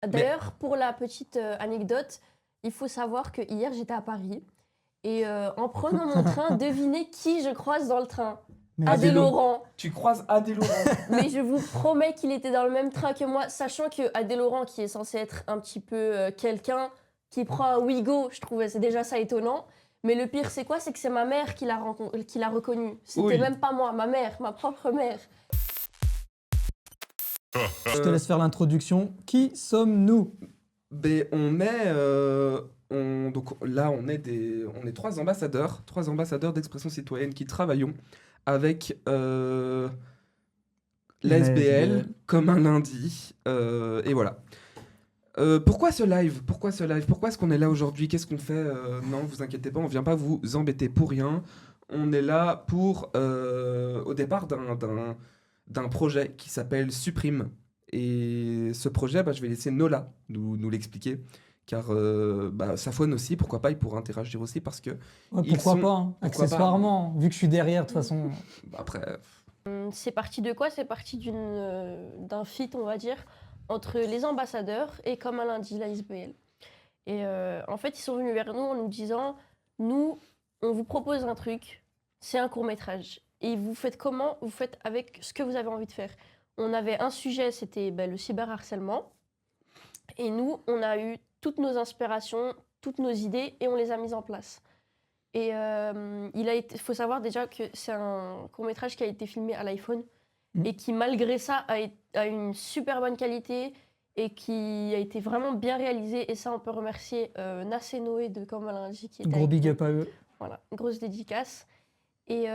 D'ailleurs, pour la petite anecdote, il faut savoir que hier j'étais à Paris et en prenant mon train, devinez qui je croise dans le train? Mais Adé Adélo. Laurent. Tu croises Adé Laurent. Mais je vous promets qu'il était dans le même train que moi, sachant que Adé Laurent, qui est censé être un petit peu quelqu'un qui prend un Wigo, je trouvais c'est déjà ça étonnant. Mais le pire, c'est quoi? C'est que c'est ma mère qui l'a reconnu. C'était Oui. même pas moi, ma mère, ma propre mère. je te laisse faire l'introduction. Qui sommes-nous? Ben, donc là, on est trois ambassadeurs d'expression citoyenne qui travaillons avec l'ASBL comme un lundi. Et voilà. Pourquoi ce live? Pourquoi est-ce qu'on est là aujourd'hui? Qu'est-ce qu'on fait? Non, vous inquiétez pas, on vient pas vous embêter pour rien. On est là pour, au départ d'un projet qui s'appelle Supprime. Et ce projet, je vais laisser Nola nous l'expliquer. Car Safwan aussi, pourquoi pas, il pourra interagir aussi parce que... Ouais, ils pourquoi sont- pas, hein, pourquoi accessoirement, vu que je suis derrière, de toute façon. Après, C'est parti de quoi? C'est parti d'un feat, on va dire, entre les ambassadeurs et comme un lundi, la SBL. Et en fait, ils sont venus vers nous en nous disant, nous, on vous propose un truc, c'est un court-métrage. Et vous faites comment? Vous faites avec ce que vous avez envie de faire. On avait un sujet, c'était le cyberharcèlement. Et nous, on a eu toutes nos inspirations, toutes nos idées, et on les a mises en place. Et il faut savoir déjà que c'est un court-métrage qui a été filmé à l'iPhone et qui, malgré ça, a une super bonne qualité et qui a été vraiment bien réalisé. Et ça, on peut remercier Nass et Noé de Comme un lundi qui était Gros avec big nous. up à eux. Voilà, grosse dédicace. Et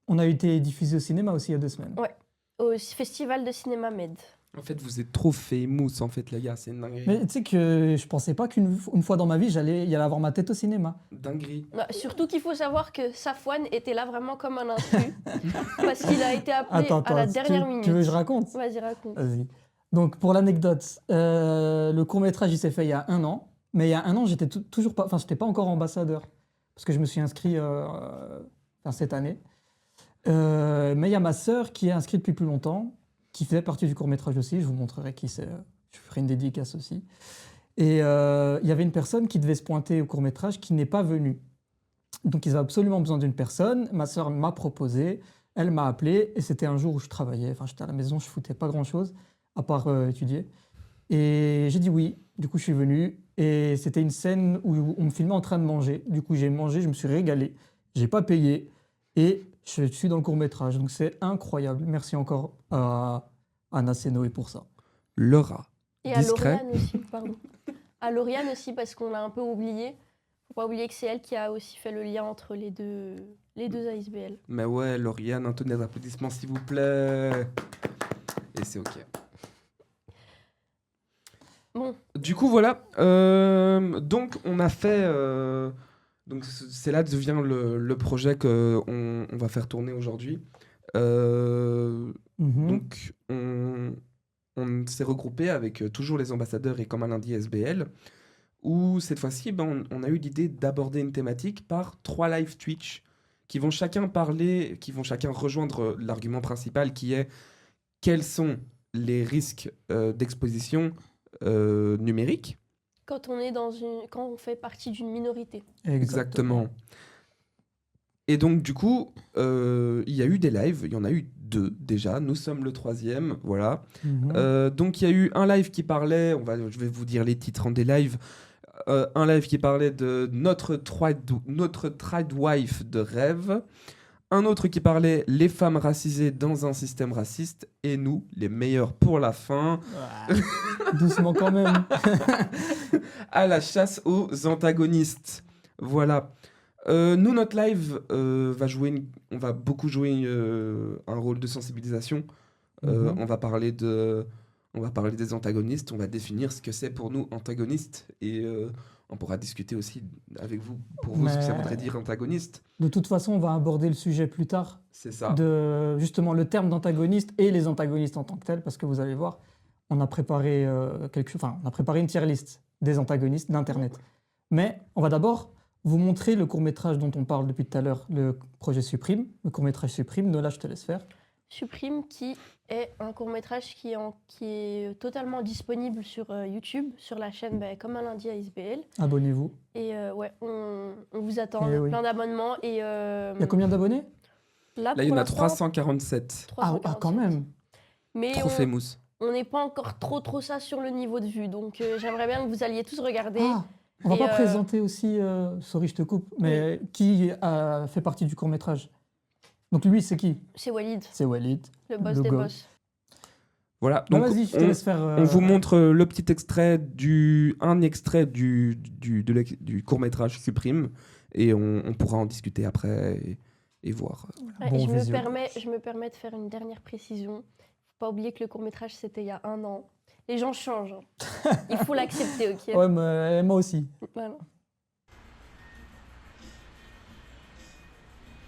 On a été diffusé au cinéma aussi il y a 2 semaines. ouais, au Festival de Cinéma Med. en fait, vous êtes trop famous, en fait, les gars, c'est une dinguerie. Mais tu sais que je pensais pas qu'une fois dans ma vie, il y allait avoir ma tête au cinéma. Dinguerie. Surtout qu'il faut savoir que Safwan était là vraiment comme un intrus parce qu'il a été appelé à la dernière minute. Tu veux que je raconte? Vas-y, raconte. Vas-y. Donc, pour l'anecdote, le court-métrage, il s'est fait il y a 1 an. Mais il y a 1 an, j'étais pas encore ambassadeur. Parce que je me suis inscrit cette année. Mais il y a ma sœur qui est inscrite depuis plus longtemps, qui faisait partie du court-métrage aussi. Je vous montrerai qui c'est. Je ferai une dédicace aussi. Et il y avait une personne qui devait se pointer au court-métrage qui n'est pas venue. Donc, ils avaient absolument besoin d'une personne. Ma sœur m'a proposé. Elle m'a appelé. Et c'était un jour où je travaillais. Enfin, j'étais à la maison, je foutais pas grand-chose, à part étudier. Et j'ai dit oui. Du coup, je suis venu. Et c'était une scène où on me filmait en train de manger. Du coup, j'ai mangé, je me suis régalé. J'ai pas payé. Et je suis dans le court-métrage. Donc, c'est incroyable. Merci encore à Nass et Noé pour ça. Laura. Et à Discret. Lauriane aussi, pardon. À Lauriane aussi, parce qu'on l'a un peu oublié. Faut pas oublier que c'est elle qui a aussi fait le lien entre les deux ASBL. Mais ouais, Lauriane, un tonnerre d'applaudissements, s'il vous plaît. Et c'est ok. Bon, Du coup, voilà. Donc, on a fait... donc, c'est là que vient le projet qu'on on va faire tourner aujourd'hui. Donc, on s'est regroupé avec toujours les ambassadeurs et comme un lundi SBL, où cette fois-ci, on a eu l'idée d'aborder une thématique par 3 live Twitch qui vont chacun parler, qui vont chacun rejoindre l'argument principal qui est quels sont les risques d'exposition numérique. quand on fait partie d'une minorité. Exactement. Et donc, du coup, il y a eu des lives. Il y en a eu 2 déjà. Nous sommes le 3e. Voilà. Donc, il y a eu un live qui parlait. Je vais vous dire les titres des lives. Un live qui parlait de notre tradwife de rêve. Un autre qui parlait les femmes racisées dans un système raciste. Et nous, les meilleurs pour la fin. Doucement quand même. À la chasse aux antagonistes. Voilà. Nous, notre live on va beaucoup jouer un rôle de sensibilisation. On va parler des antagonistes, on va définir ce que c'est pour nous antagoniste et on pourra discuter aussi avec vous, pour vous, ce que ça voudrait dire antagoniste. De toute façon, on va aborder le sujet plus tard. C'est ça. Justement, le terme d'antagoniste et les antagonistes en tant que tels, parce que vous allez voir, on a préparé on a préparé une tier list des antagonistes d'Internet. Mais on va d'abord vous montrer le court-métrage dont on parle depuis tout à l'heure, le projet Supprime, le court-métrage Supprime. Nola, je te laisse faire. Supprime, qui est un court-métrage qui est totalement disponible sur YouTube, sur la chaîne Comme un lundi à ISBL. Abonnez-vous. Et ouais, on vous attend, Eh oui. plein d'abonnements. Et Il y a combien d'abonnés? Là, il y pour en a l'instant, 347. Ah, quand 347. même. Mais Trop famous. on n'est pas encore trop ça sur le niveau de vue. Donc j'aimerais bien que vous alliez tous regarder. Ah, on va Et, pas présenter aussi, sorry, je te coupe, mais qui a fait partie du court-métrage? Donc lui, c'est qui? C'est Walid, C'est Walid. le boss Le des go. boss. Voilà. Bah, Donc, vas-y, je te laisse faire. on vous montre le petit extrait du court-métrage Supprime et on pourra en discuter après et voir. Ouais, Bon et je visionnage. me permets de faire une dernière précision. Faut pas oublier que le court-métrage, c'était il y a 1 an. Les gens changent. Hein. Il faut l'accepter, ok? Ouais, mais moi aussi. Voilà.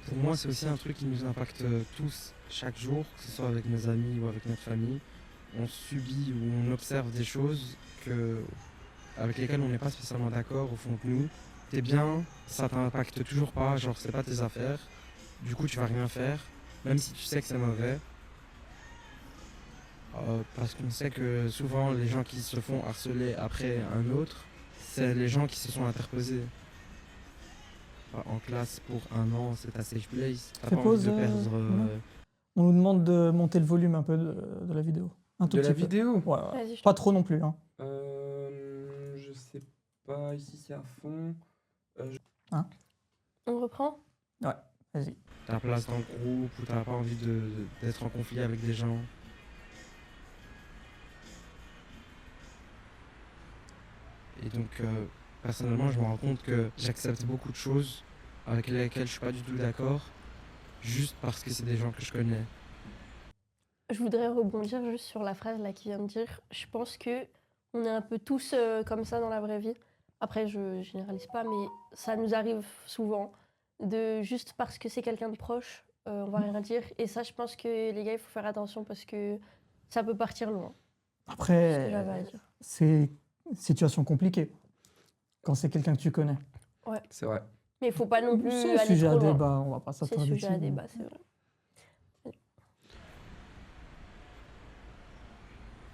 Pour moi, c'est aussi un truc qui nous impacte tous chaque jour, que ce soit avec nos amis ou avec notre famille. On subit ou on observe des choses avec lesquelles on n'est pas spécialement d'accord au fond de nous. T'es bien, ça t'impacte toujours pas, genre c'est pas tes affaires. Du coup, tu vas rien faire, même si tu sais que c'est mauvais. Parce qu'on sait que souvent, les gens qui se font harceler après un autre, c'est les gens qui se sont interposés. En classe pour 1 an, c'est ta safe place. T'as Fais pas pause, envie de perdre. non. On nous demande de monter le volume un peu de la vidéo. Un tout De petit la peu. vidéo Ouais, ouais. Vas-y, je Pas trop non plus. Hein. Je sais pas, ici c'est à fond. On reprend? Vas-y. Ta place dans le groupe ou t'as pas envie d'être en conflit avec des gens. Et donc, personnellement, je me rends compte que j'accepte beaucoup de choses avec lesquelles je suis pas du tout d'accord, juste parce que c'est des gens que je connais. Je voudrais rebondir juste sur la phrase là qui vient de dire. Je pense que on est un peu tous comme ça dans la vraie vie. Après, je généralise pas, mais ça nous arrive souvent de juste parce que c'est quelqu'un de proche, on va rien dire. Et ça, je pense que les gars, il faut faire attention parce que ça peut partir loin. C'est ce que j'avais à Après, dire. c'est une situation compliquée. Quand c'est quelqu'un que tu connais. C'est vrai. Mais il faut pas non plus C'est aller sujet trop à loin. débat, on va pas C'est s'attarder sujet à dessus. débat, c'est vrai.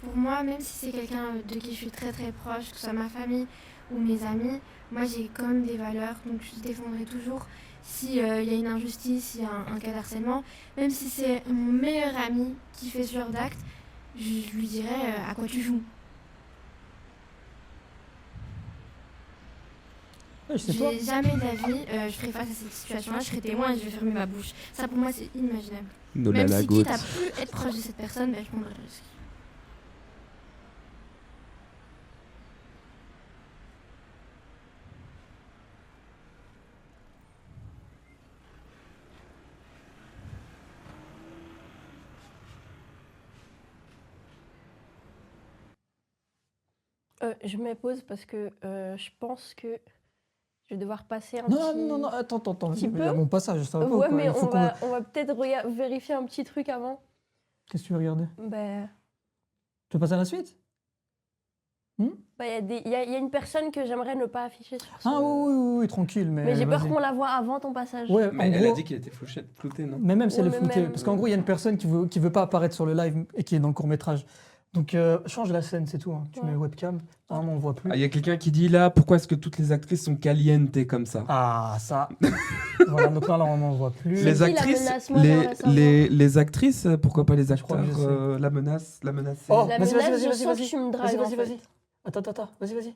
Pour moi, même si c'est quelqu'un de qui je suis très très proche, que ce soit ma famille ou mes amis, moi j'ai quand même des valeurs, donc je défendrai toujours s'il y a une injustice, s'il y a un cas d'harcèlement. Même si c'est mon meilleur ami qui fait ce genre d'acte, je lui dirais à quoi tu joues. Ouais, c'est toi. J'ai jamais d'avis, je ferai face à cette situation-là, je serai témoin et je vais fermer ma bouche. Ça pour moi c'est inimaginable. Nola Même la si goutte. quitte à plus être proche de cette personne, je prendrai le risque. Je me pose parce que je pense que je vais devoir passer un Non, petit... non, attends. petit Il y a peu. mon passage, ça va pas ou Ouais, quoi? mais Il faut on va peut-être vérifier un petit truc avant. Qu'est-ce que tu veux regarder? Ben, Tu veux passer à la suite? il y a une personne que j'aimerais ne pas afficher sur ce... Ah oui, tranquille. Mais j'ai peur vas-y. qu'on la voie avant ton passage. Ouais, Mais en elle a gros- dit qu'il était flouté, non? Mais même si Ouais, elle est mais floutée, même- parce qu'en gros, il y a une personne qui veut pas apparaître sur le live et qui est dans le court-métrage. Donc, change la scène, c'est tout. Hein. Tu Ouais. mets webcam, normalement, on voit plus. Ah, il y a quelqu'un qui dit là, pourquoi est-ce que toutes les actrices sont calientes comme ça? Ah, ça. Voilà, donc là, normalement, on voit plus. C'est Les qui la actrices, menace? Moi, j'aimerais savoir. les actrices, pourquoi pas les Je crois acteurs? que je sais. La menace, c'est... Oh, La vas-y, menace, vas-y, je vas-y, sens vas-y. que tu me dragues, Vas-y, en vas-y. fait. Attends, vas-y.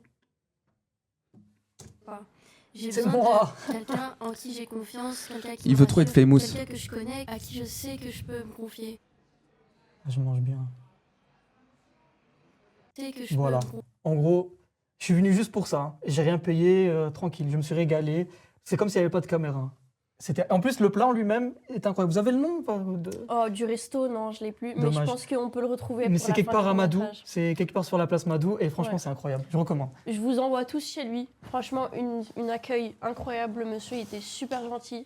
J'ai C'est besoin moi. de quelqu'un en qui j'ai confiance, quelqu'un qui Il me veut trop être rassure, famous. quelqu'un que je connais, à qui je sais que je peux me confier. Je mange bien. Je sais que je Voilà. peux me confier. En gros, je suis venu juste pour ça. Hein. J'ai rien payé, tranquille. Je me suis régalé. C'est comme s'il n'y avait pas de caméra. En plus, le plat en lui-même est incroyable. Vous avez le nom Oh, du resto, non, je l'ai plus. Mais je Dommage. pense qu'on peut le retrouver Mais pour c'est la quelque fin part du à Madou. court-métrage. C'est quelque part sur la place Madou. Et franchement, Ouais. c'est incroyable. Je recommande. Je vous envoie tous chez lui. Franchement, une accueil incroyable. Le monsieur était super gentil.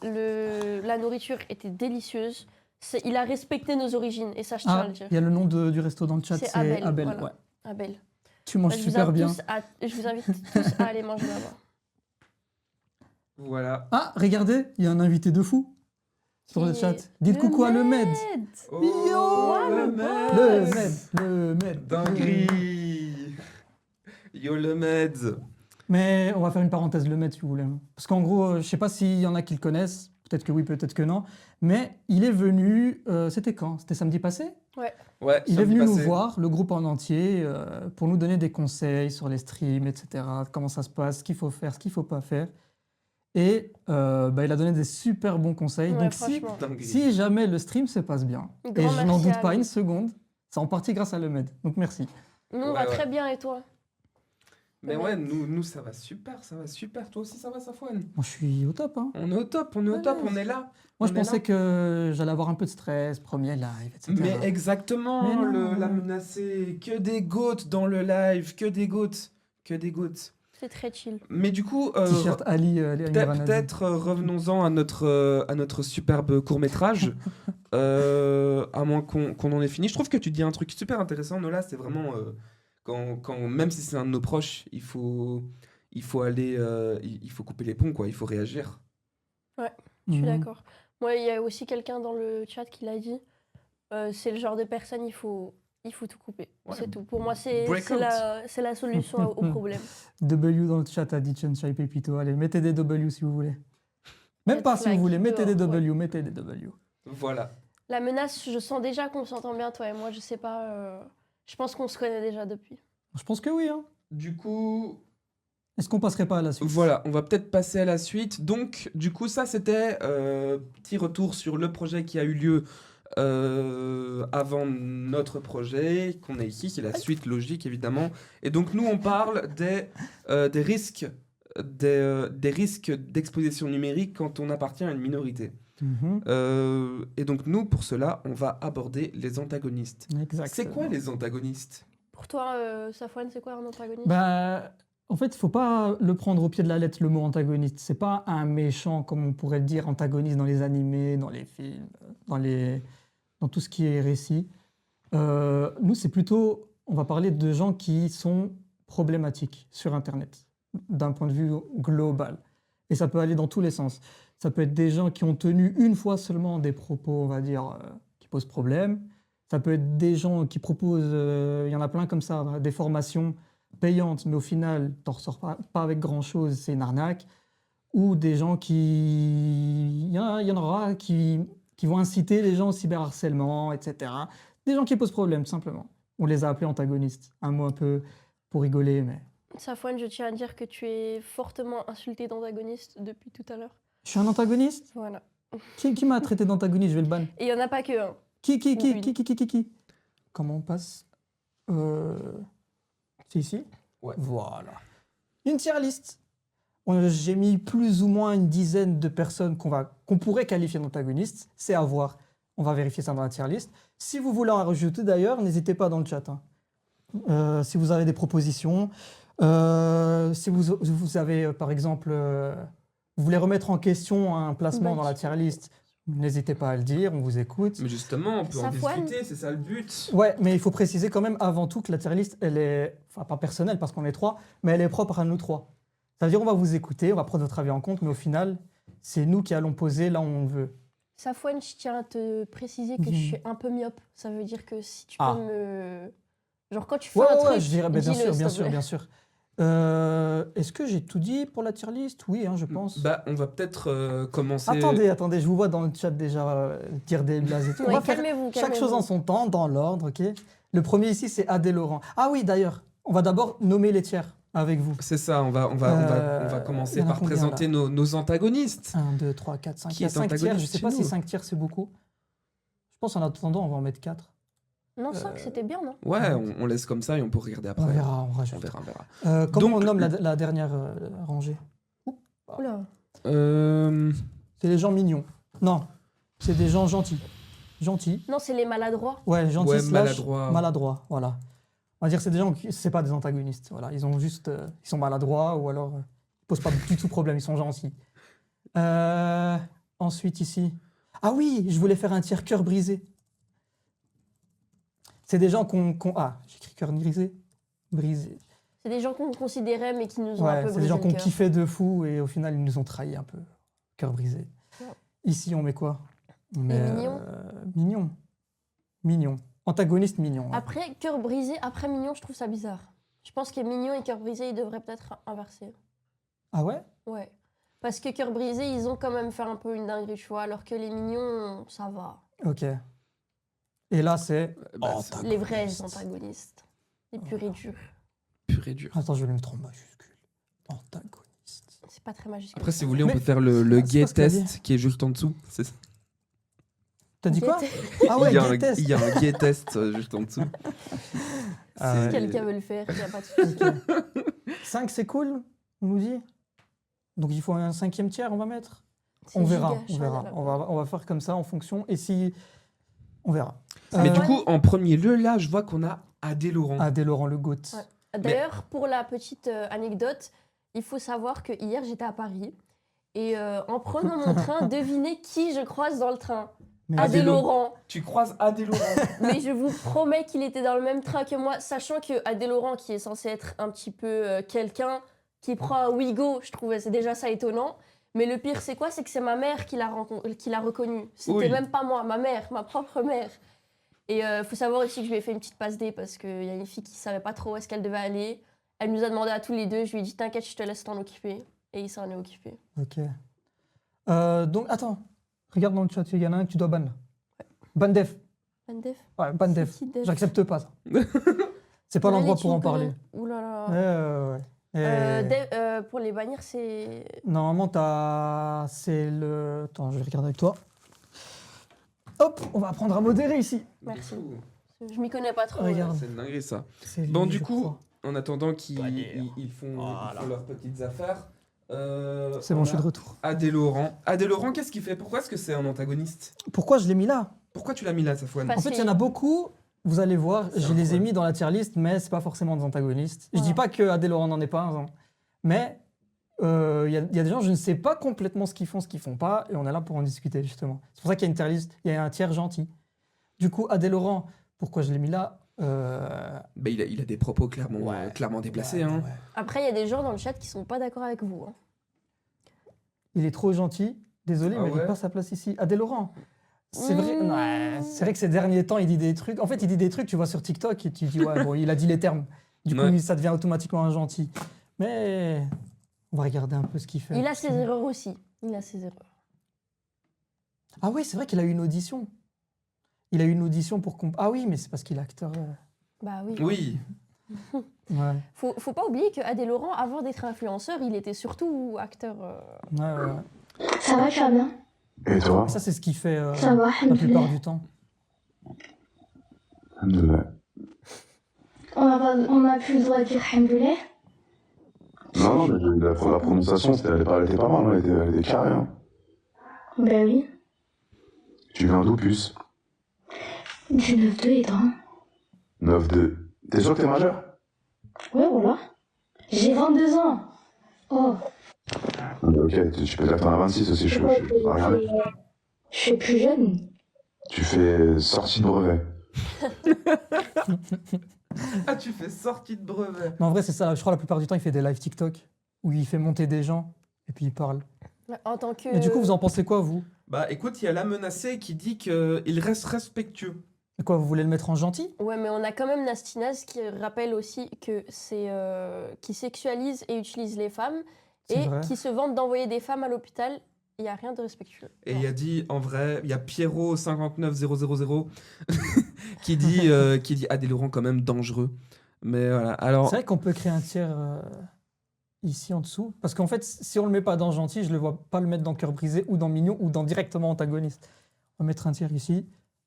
La nourriture était délicieuse. Il a respecté nos origines. Et ça, je tiens à Ah, le dire. il y a le nom du resto dans le chat. C'est C'est Abel, Abel. voilà. Ouais. Abel. Tu manges super bien. Je vous invite tous à aller manger là-bas. Voilà. Ah, regardez, il y a un invité de fou. sur le Qui chat. est Dites coucou à le Med. Oh, Yo, le Le Med. Med. Le Med. Dinguerie. Yo, le Med. Mais on va faire une parenthèse le Med si vous voulez. Parce qu'en gros, je sais pas s'il y en a qui le connaissent. Peut-être que oui, peut-être que non. Mais il est venu. C'était quand? C'était samedi passé? Ouais, Il est samedi venu nous passé. voir, le groupe en entier, pour nous donner des conseils sur les streams, etc. Comment ça se passe, ce qu'il faut faire, ce qu'il faut pas faire. Et il a donné des super bons conseils. Ouais, Donc si, franchement. Dinguerie. si jamais le stream se passe bien, Grand et je n'en merci doute à pas lui. une seconde, c'est en partie grâce à le Med. Donc merci. Nous, on Ouais, va ouais. très bien et toi? Mais Le ouais, Med. nous, ça va super, ça va super. Toi aussi, ça va, Safouane? Moi, je suis au top. Hein. On est au top, on est au top, on est là. Moi, je On est pensais là. que j'allais avoir un peu de stress, premier live, etc. Mais exactement, Mais non. la menacée. Que des goats dans le live, que des goats. Que des goats. C'est très chill. Mais du coup, T-shirt Ali, peut-être revenons-en à notre superbe court-métrage. À moins qu'on en ait fini. Je trouve que tu dis un truc super intéressant, Nola. C'est vraiment même si c'est un de nos proches, il faut aller, il faut couper les ponts, quoi. Il faut réagir. Je suis Mhm. d'accord. Moi, il y a aussi quelqu'un dans le chat qui l'a dit. C'est le genre de personne, il faut tout couper. Ouais. C'est tout. Pour moi, c'est Breakout. la solution au problème. W dans le chat a dit Chunchai Pepito. Allez, mettez des W si vous voulez. Même Red pas si vous flag voulez, mettez des dehors, W, mettez des W. Voilà. La menace, je sens déjà qu'on s'entend bien, toi et moi. Je sais pas. Je pense qu'on se connaît déjà depuis. Je pense que oui. Hein. Du coup, Est-ce qu'on passerait pas à la suite? voilà, on va peut-être passer à la suite. Donc, du coup, ça, c'était petit retour sur le projet qui a eu lieu avant notre projet, qu'on est ici, qui est la suite logique, évidemment. Et donc, nous, on parle des risques d'exposition numérique quand on appartient à une minorité. Mhm. Et donc, nous, pour cela, on va aborder les antagonistes. Exact. C'est quoi les antagonistes? Pour toi, Safouane, c'est quoi un antagoniste? Bah, en fait, il faut pas le prendre au pied de la lettre, le mot antagoniste. C'est pas un méchant, comme on pourrait le dire, antagoniste dans les animés, dans les films, dans tout ce qui est récit. Nous, c'est plutôt, on va parler de gens qui sont problématiques sur Internet, d'un point de vue global. Et ça peut aller dans tous les sens. Ça peut être des gens qui ont tenu une fois seulement des propos, on va dire, qui posent problème. Ça peut être des gens qui proposent, il y en a plein comme ça, des formations payantes, mais au final, t'en ressors pas avec grand-chose, c'est une arnaque. Ou des gens il y en aura qui vont inciter les gens au cyberharcèlement, etc. Des gens qui posent problème, tout simplement. On les a appelés antagonistes. Un mot un peu pour rigoler, mais... Safouane, je tiens à dire que tu es fortement insulté d'antagoniste depuis tout à l'heure. Je suis un antagoniste? Voilà. Qui m'a traité d'antagoniste? Je vais le ban. Et il n'y en a pas que un. Qui? Comment on passe? C'est ici? Ouais. Voilà. Une tier list. J'ai mis plus ou moins une dizaine de personnes qu'on pourrait qualifier d'antagonistes. C'est à voir. On va vérifier ça dans la tier list. Si vous voulez en rajouter d'ailleurs, n'hésitez pas dans le chat. Hein. Si vous avez des propositions, si vous avez par exemple, vous voulez remettre en question un placement dans la tier list, n'hésitez pas à le dire, on vous écoute. Mais justement, on peut en Safouane. discuter, c'est ça le but. Ouais, mais il faut préciser quand même avant tout que la tier list, elle est, enfin pas personnelle parce qu'on est trois, mais elle est propre à nous trois. Ça veut dire on va vous écouter, on va prendre votre avis en compte, mais au final, c'est nous qui allons poser là où on veut. Safouane, je tiens à te préciser que je suis un peu myope. Ça veut dire que si tu peux me... Genre quand tu fais un truc, je dirais, bien dis-le, sûr, s'il bien te sûr, plaît. bien sûr. Est-ce que j'ai tout dit pour la tier list? Oui, hein, je pense. Bah, on va peut-être commencer. Attendez, je vous vois dans le chat déjà dire des blagues et tout. Ouais, On va faire calmez-vous, chaque chose en calmez-vous. son temps, dans l'ordre, ok? Le premier ici, c'est Adé Laurent. Ah oui, d'ailleurs, on va d'abord nommer les tiers avec vous. C'est ça, on va il commencer y en a par combien, présenter nos antagonistes. 1, 2, 3, 4, 5. Qui Il y a est 5 tiers. Je antagoniste sais pas chez si nous 5 tiers, c'est beaucoup. Je pense en attendant, on va en mettre 4. Non, 5, c'était bien, non? Ouais, on laisse comme ça et on peut regarder après. On verra, on rajoute. On verra. Comment Donc, on nomme la dernière rangée? Oula. C'est les gens mignons. Non, c'est des gens gentils. Gentils. Non, c'est les maladroits. Ouais, gentils Ouais, slash maladroits. maladroits, voilà. On va dire que c'est des gens qui, c'est pas des antagonistes, voilà. Ils ont juste, ils sont maladroits ou alors ils posent pas du tout problème, ils sont gentils. Ensuite ici, ah oui, je voulais faire un tiers cœur brisé. C'est des gens ah, j'écris cœur brisé, brisé. C'est des gens qu'on considérait mais qui nous ont un Ouais, peu c'est des brisé gens le qu'on cœur. kiffait de fou et au final ils nous ont trahis un peu, cœur brisé. Ouais. Ici on met quoi? Mais, mignon. Mignon. Mignon. Antagoniste mignon. Ouais. Après, cœur brisé, après mignon, je trouve ça bizarre. Je pense que mignon et cœur brisé, ils devraient peut-être inverser. Ah ouais? Ouais. Parce que cœur brisé, ils ont quand même fait un peu une dinguerie, tu vois, alors que les mignons, ça va. Ok. Et là, c'est. Bah, c'est Les vrais antagonistes. Les purs et durs. pur et dur. Attends, je vais le mettre en majuscule. Antagoniste. C'est pas très majuscule. Après, si vous voulez, on Mais- peut faire le Ah, c'est gay pas ce qu'elle a test qui est juste en dessous. C'est ça. T'as dit quoi? Gay Ah ouais, il, y a gay un, test. il y a un gay test juste en dessous. Ah C'est- ouais. Quelqu'un veut le faire, il n'y a pas de souci. 5, c'est cool, on nous dit. Donc il faut un 5e tiers, on va mettre. C'est On verra, giga on chaud, verra. là. On va faire comme ça en fonction. Et si. On verra. Mais du Ouais. coup, en premier lieu, là, je vois qu'on a Adé Laurent. Adé Laurent Le Goat. Ouais. D'ailleurs, pour la petite anecdote, il faut savoir que hier j'étais à Paris et en prenant mon train, devinez qui je croise dans le train. Mais Adé Adé Laurent. Tu croises Adé Laurent. Mais je vous promets qu'il était dans le même train que moi, sachant que Adé Laurent, qui est censé être un petit peu quelqu'un qui prend un Ouigo, je trouvais c'est déjà ça étonnant. Mais le pire, c'est quoi? C'est que c'est ma mère qui l'a reconnu. C'était Oui. même pas moi, ma mère, ma propre mère. Et faut savoir aussi que je lui ai fait une petite passe D parce qu'il y a une fille qui savait pas trop où est-ce qu'elle devait aller. Elle nous a demandé à tous les deux. Je lui ai dit t'inquiète, je te laisse t'en occuper. Et il s'en est occupé. Ok. Donc attends, regarde dans le chat, il y en a un que tu dois ban là. Ban def. Bandef. Ouais, ban def. C'est qui, Def? J'accepte pas ça. C'est pas l'endroit pour en parler. Ouh là là. Ouais. Pour les bannir, c'est. Normalement, c'est le. Attends, je vais regarder avec toi. Hop, on va apprendre à modérer ici. Merci. Du coup, Je m'y connais pas trop. Regarde. C'est une dinguerie, ça. C'est Bon, lui, du je coup, crois. en attendant qu'ils Bannir. ils font, Voilà. ils font leurs petites affaires. C'est bon, je suis de retour. Adé Laurent. Adé Laurent, qu'est-ce qu'il fait? Pourquoi est-ce que c'est un antagoniste? Pourquoi je l'ai mis là? Pourquoi tu l'as mis là, Safouane? Parce En fait, il y que- en a beaucoup. Vous allez voir, C'est je les ai incroyable. mis dans la tier list, mais c'est pas forcément des antagonistes. Je Voilà. dis pas que Adé Laurent n'en est pas un, hein. Mais il y a des gens, je ne sais pas complètement ce qu'ils font pas, et on est là pour en discuter justement. C'est pour ça qu'il y a une tier list, il y a un tiers gentil. Du coup, Adé Laurent, pourquoi je l'ai mis là? Bah, il a des propos clairement déplacés. Hein. Ouais. Après, il y a des gens dans le chat qui sont pas d'accord avec vous. Hein. Il est trop gentil. Désolé, Ah mais il ouais n'a pas sa place ici. Adé Laurent. C'est vrai, ouais, c'est vrai que ces derniers temps, il dit des trucs. En fait, il dit des trucs, tu vois sur TikTok, et tu dis, ouais, bon, il a dit les termes. Du coup, Ouais. ça devient automatiquement un gentil. Mais on va regarder un peu ce qu'il fait. Il a ses erreurs aussi. Il a ses erreurs. Ah oui, c'est vrai qu'il a eu une audition. Il a eu une audition pour... Ah oui, mais c'est parce qu'il est acteur. Bah oui. Oui. Ouais, Faut pas oublier que Adé Laurent, avant d'être influenceur, il était surtout acteur. ouais. Ça va, tu vas bien? Et toi? Ça, c'est ce qu'il fait Ça va, la plupart alhamdoulilah. du temps. Alhamdoulilah. On a plus le droit de dire alhamdoulilah. Non, mais pour la prononciation, elle était pas mal, elle était carrée. Hein. Ben oui. Tu viens d'où, puce? Du 9-2 et toi? 9-2. T'es sûr que t'es majeur? Ouais, voilà. J'ai 22 ans. Oh, Ok, tu peux dire que t'en as 26 aussi, regardez. je suis plus jeune. Tu fais sortie de brevet. Ah, tu fais sortie de brevet. Mais en vrai, c'est ça. Je crois la plupart du temps, il fait des live TikTok où il fait monter des gens et puis il parle. En tant que. Et du coup, vous en pensez quoi, vous? Bah écoute, il y a la menacée qui dit qu'il reste respectueux. Et quoi, vous voulez le mettre en gentil? Ouais, mais on a quand même Nastinaz qui rappelle aussi que c'est qui sexualise et utilise les femmes C'est et vrai. qui se vante d'envoyer des femmes à l'hôpital. Il n'y a rien de respectueux. Et il a dit, en vrai, il y a Pierrot 59000 qui dit Adé Laurent quand même dangereux. Mais voilà, alors... C'est vrai qu'on peut créer un tiers ici en dessous. Parce qu'en fait, si on le met pas dans gentil, je le vois pas le mettre dans cœur brisé ou dans mignon ou dans directement antagoniste. On va mettre un tiers ici.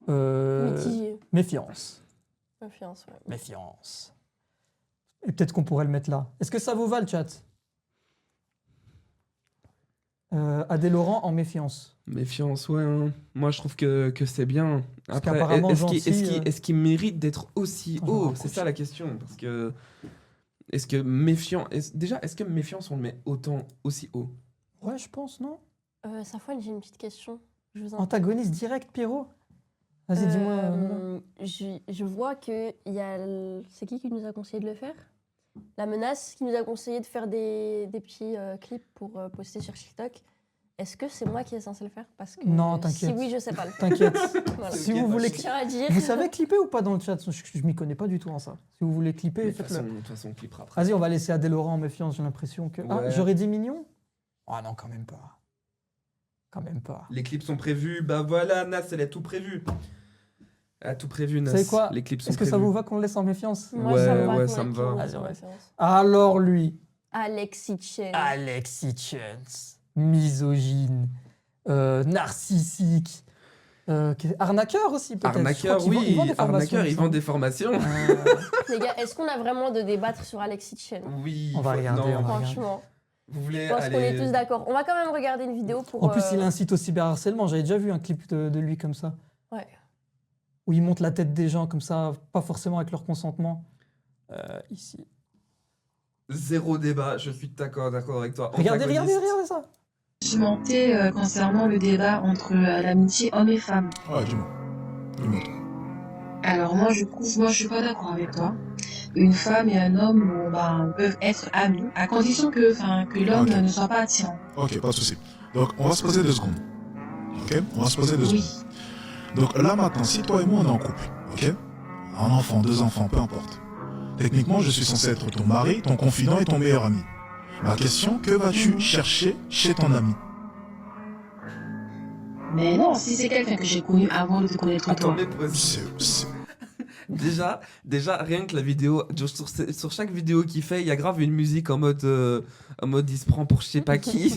Mitigé. Méfiance. Confiance, ouais. Méfiance. Et peut-être qu'on pourrait le mettre là. Est-ce que ça vous va le chat? Adé Laurent en méfiance. Méfiance, ouais. Hein. Moi, je trouve que c'est bien. Parce Après, qu'apparemment, est-ce gentil, est-ce qu'il mérite d'être aussi Attends, je me haut? rapproche. C'est ça la question. Parce que... Est-ce que méfiant... Déjà, est-ce que méfiance, on le met aussi haut? Ouais, je pense, non? Safouane, j'ai une petite question. Je vous en Antagoniste direct, Pierrot? Vas-y, dis-moi. je vois que il y a c'est qui nous a conseillé de le faire? La menace qui nous a conseillé de faire des petits clips pour poster sur TikTok. est-ce que c'est moi qui est censé le faire? Parce que Non, si t'inquiète. oui, je sais pas le faire. T'inquiète. Voilà. Si Ok, vous bah, voulez je Je tiens à dire. Vous savez clipper ou pas dans le chat? Je m'y connais pas du tout en ça. Si vous voulez clipper, De toute façon, faites-le. de toute façon, on clippera après. Vas-y, on va laisser Adèle Laurent en méfiance, j'ai l'impression que... Ah, Ouais. j'aurais dit mignon? Ah non, quand même pas. Quand même pas. Les clips sont prévus. Bah voilà, Nas, elle a tout prévu. Elle a tout prévu, Nas. Vous savez quoi? Les clips sont Est-ce que ça prévus. vous va qu'on le laisse en méfiance? Moi, ça me va. Ouais, qu'on ça me ait- va. qu'on ait Vas-y, son ouais. référence. Alors lui, Alexis Chen. Alexis Chance, misogyne, narcissique, arnaqueur aussi peut-être. Arnaqueur, Je crois qu'il vend oui. des formations, Arnaqueur, il il me vend semble. des formations. Les gars, est-ce qu'on a vraiment de débattre sur Alexis Chen? Oui. On va regarder, non, on va regarder. Franchement, Vous voulez je pense qu'on est aller... tous d'accord. On va quand même regarder une vidéo pour. En plus, il incite au cyberharcèlement. J'avais déjà vu un clip de lui comme ça. Ouais. Où il monte la tête des gens comme ça, pas forcément avec leur consentement. Ici. Zéro débat, je suis d'accord avec toi. Regardez Antagoniste. ça. Argumenter concernant le débat entre l'amitié homme et femme. Ouais, dis-moi. Dis-moi tout. Alors moi je suis pas d'accord avec toi. Une femme et un homme peuvent être amis à condition que l'homme Ok. ne soit pas attirant. Ok, pas de souci. Donc, on va se poser 2 secondes. Ok? On va se poser 2 secondes. Oui. Donc là maintenant, si toi et moi on est en couple, ok? Un enfant, 2 enfants, peu importe. Techniquement, je suis censé être ton mari, ton confident et ton meilleur ami. Ma question, que vas-tu chercher chez ton ami? Mais non, si c'est quelqu'un que j'ai connu avant de te connaître Attends, toi. mais précis. C'est- Déjà, rien que la vidéo, sur chaque vidéo qu'il fait, il y a grave une musique en mode il se prend pour je sais pas qui.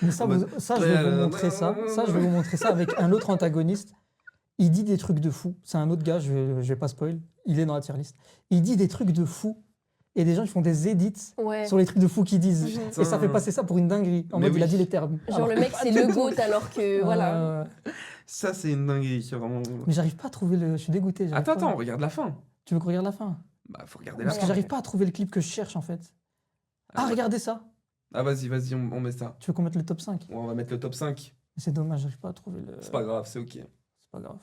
Mais ça, ça, je vais vous montrer ça. Ça, je vais vous montrer ça avec un autre antagoniste. Il dit des trucs de fou. C'est un autre gars, je vais pas spoil. Il est dans la tier list. Il dit des trucs de fou. Et des gens, ils font des edits Ouais. sur les trucs de fou qu'ils disent. Mhm. Et ça fait passer ça pour une dinguerie. En Mais mode, oui. il a dit les termes. Genre Alors le que mec, pas c'est du le tout. GOAT alors que. Voilà. Ça, c'est une dinguerie. C'est vraiment... Mais j'arrive pas à trouver le. Je suis dégoûté. j'arrive Attends, pas. attends, regarde la fin. Tu veux qu'on regarde la fin? Bah, faut regarder la Parce que fin. j'arrive pas à trouver le clip que je cherche en fait. Ah, ouais. regardez ça. Ah, vas-y, on met ça. Tu veux qu'on mette le top 5? Ouais, on va mettre le top 5. C'est dommage, j'arrive pas à trouver le. C'est pas grave, c'est ok. C'est pas grave.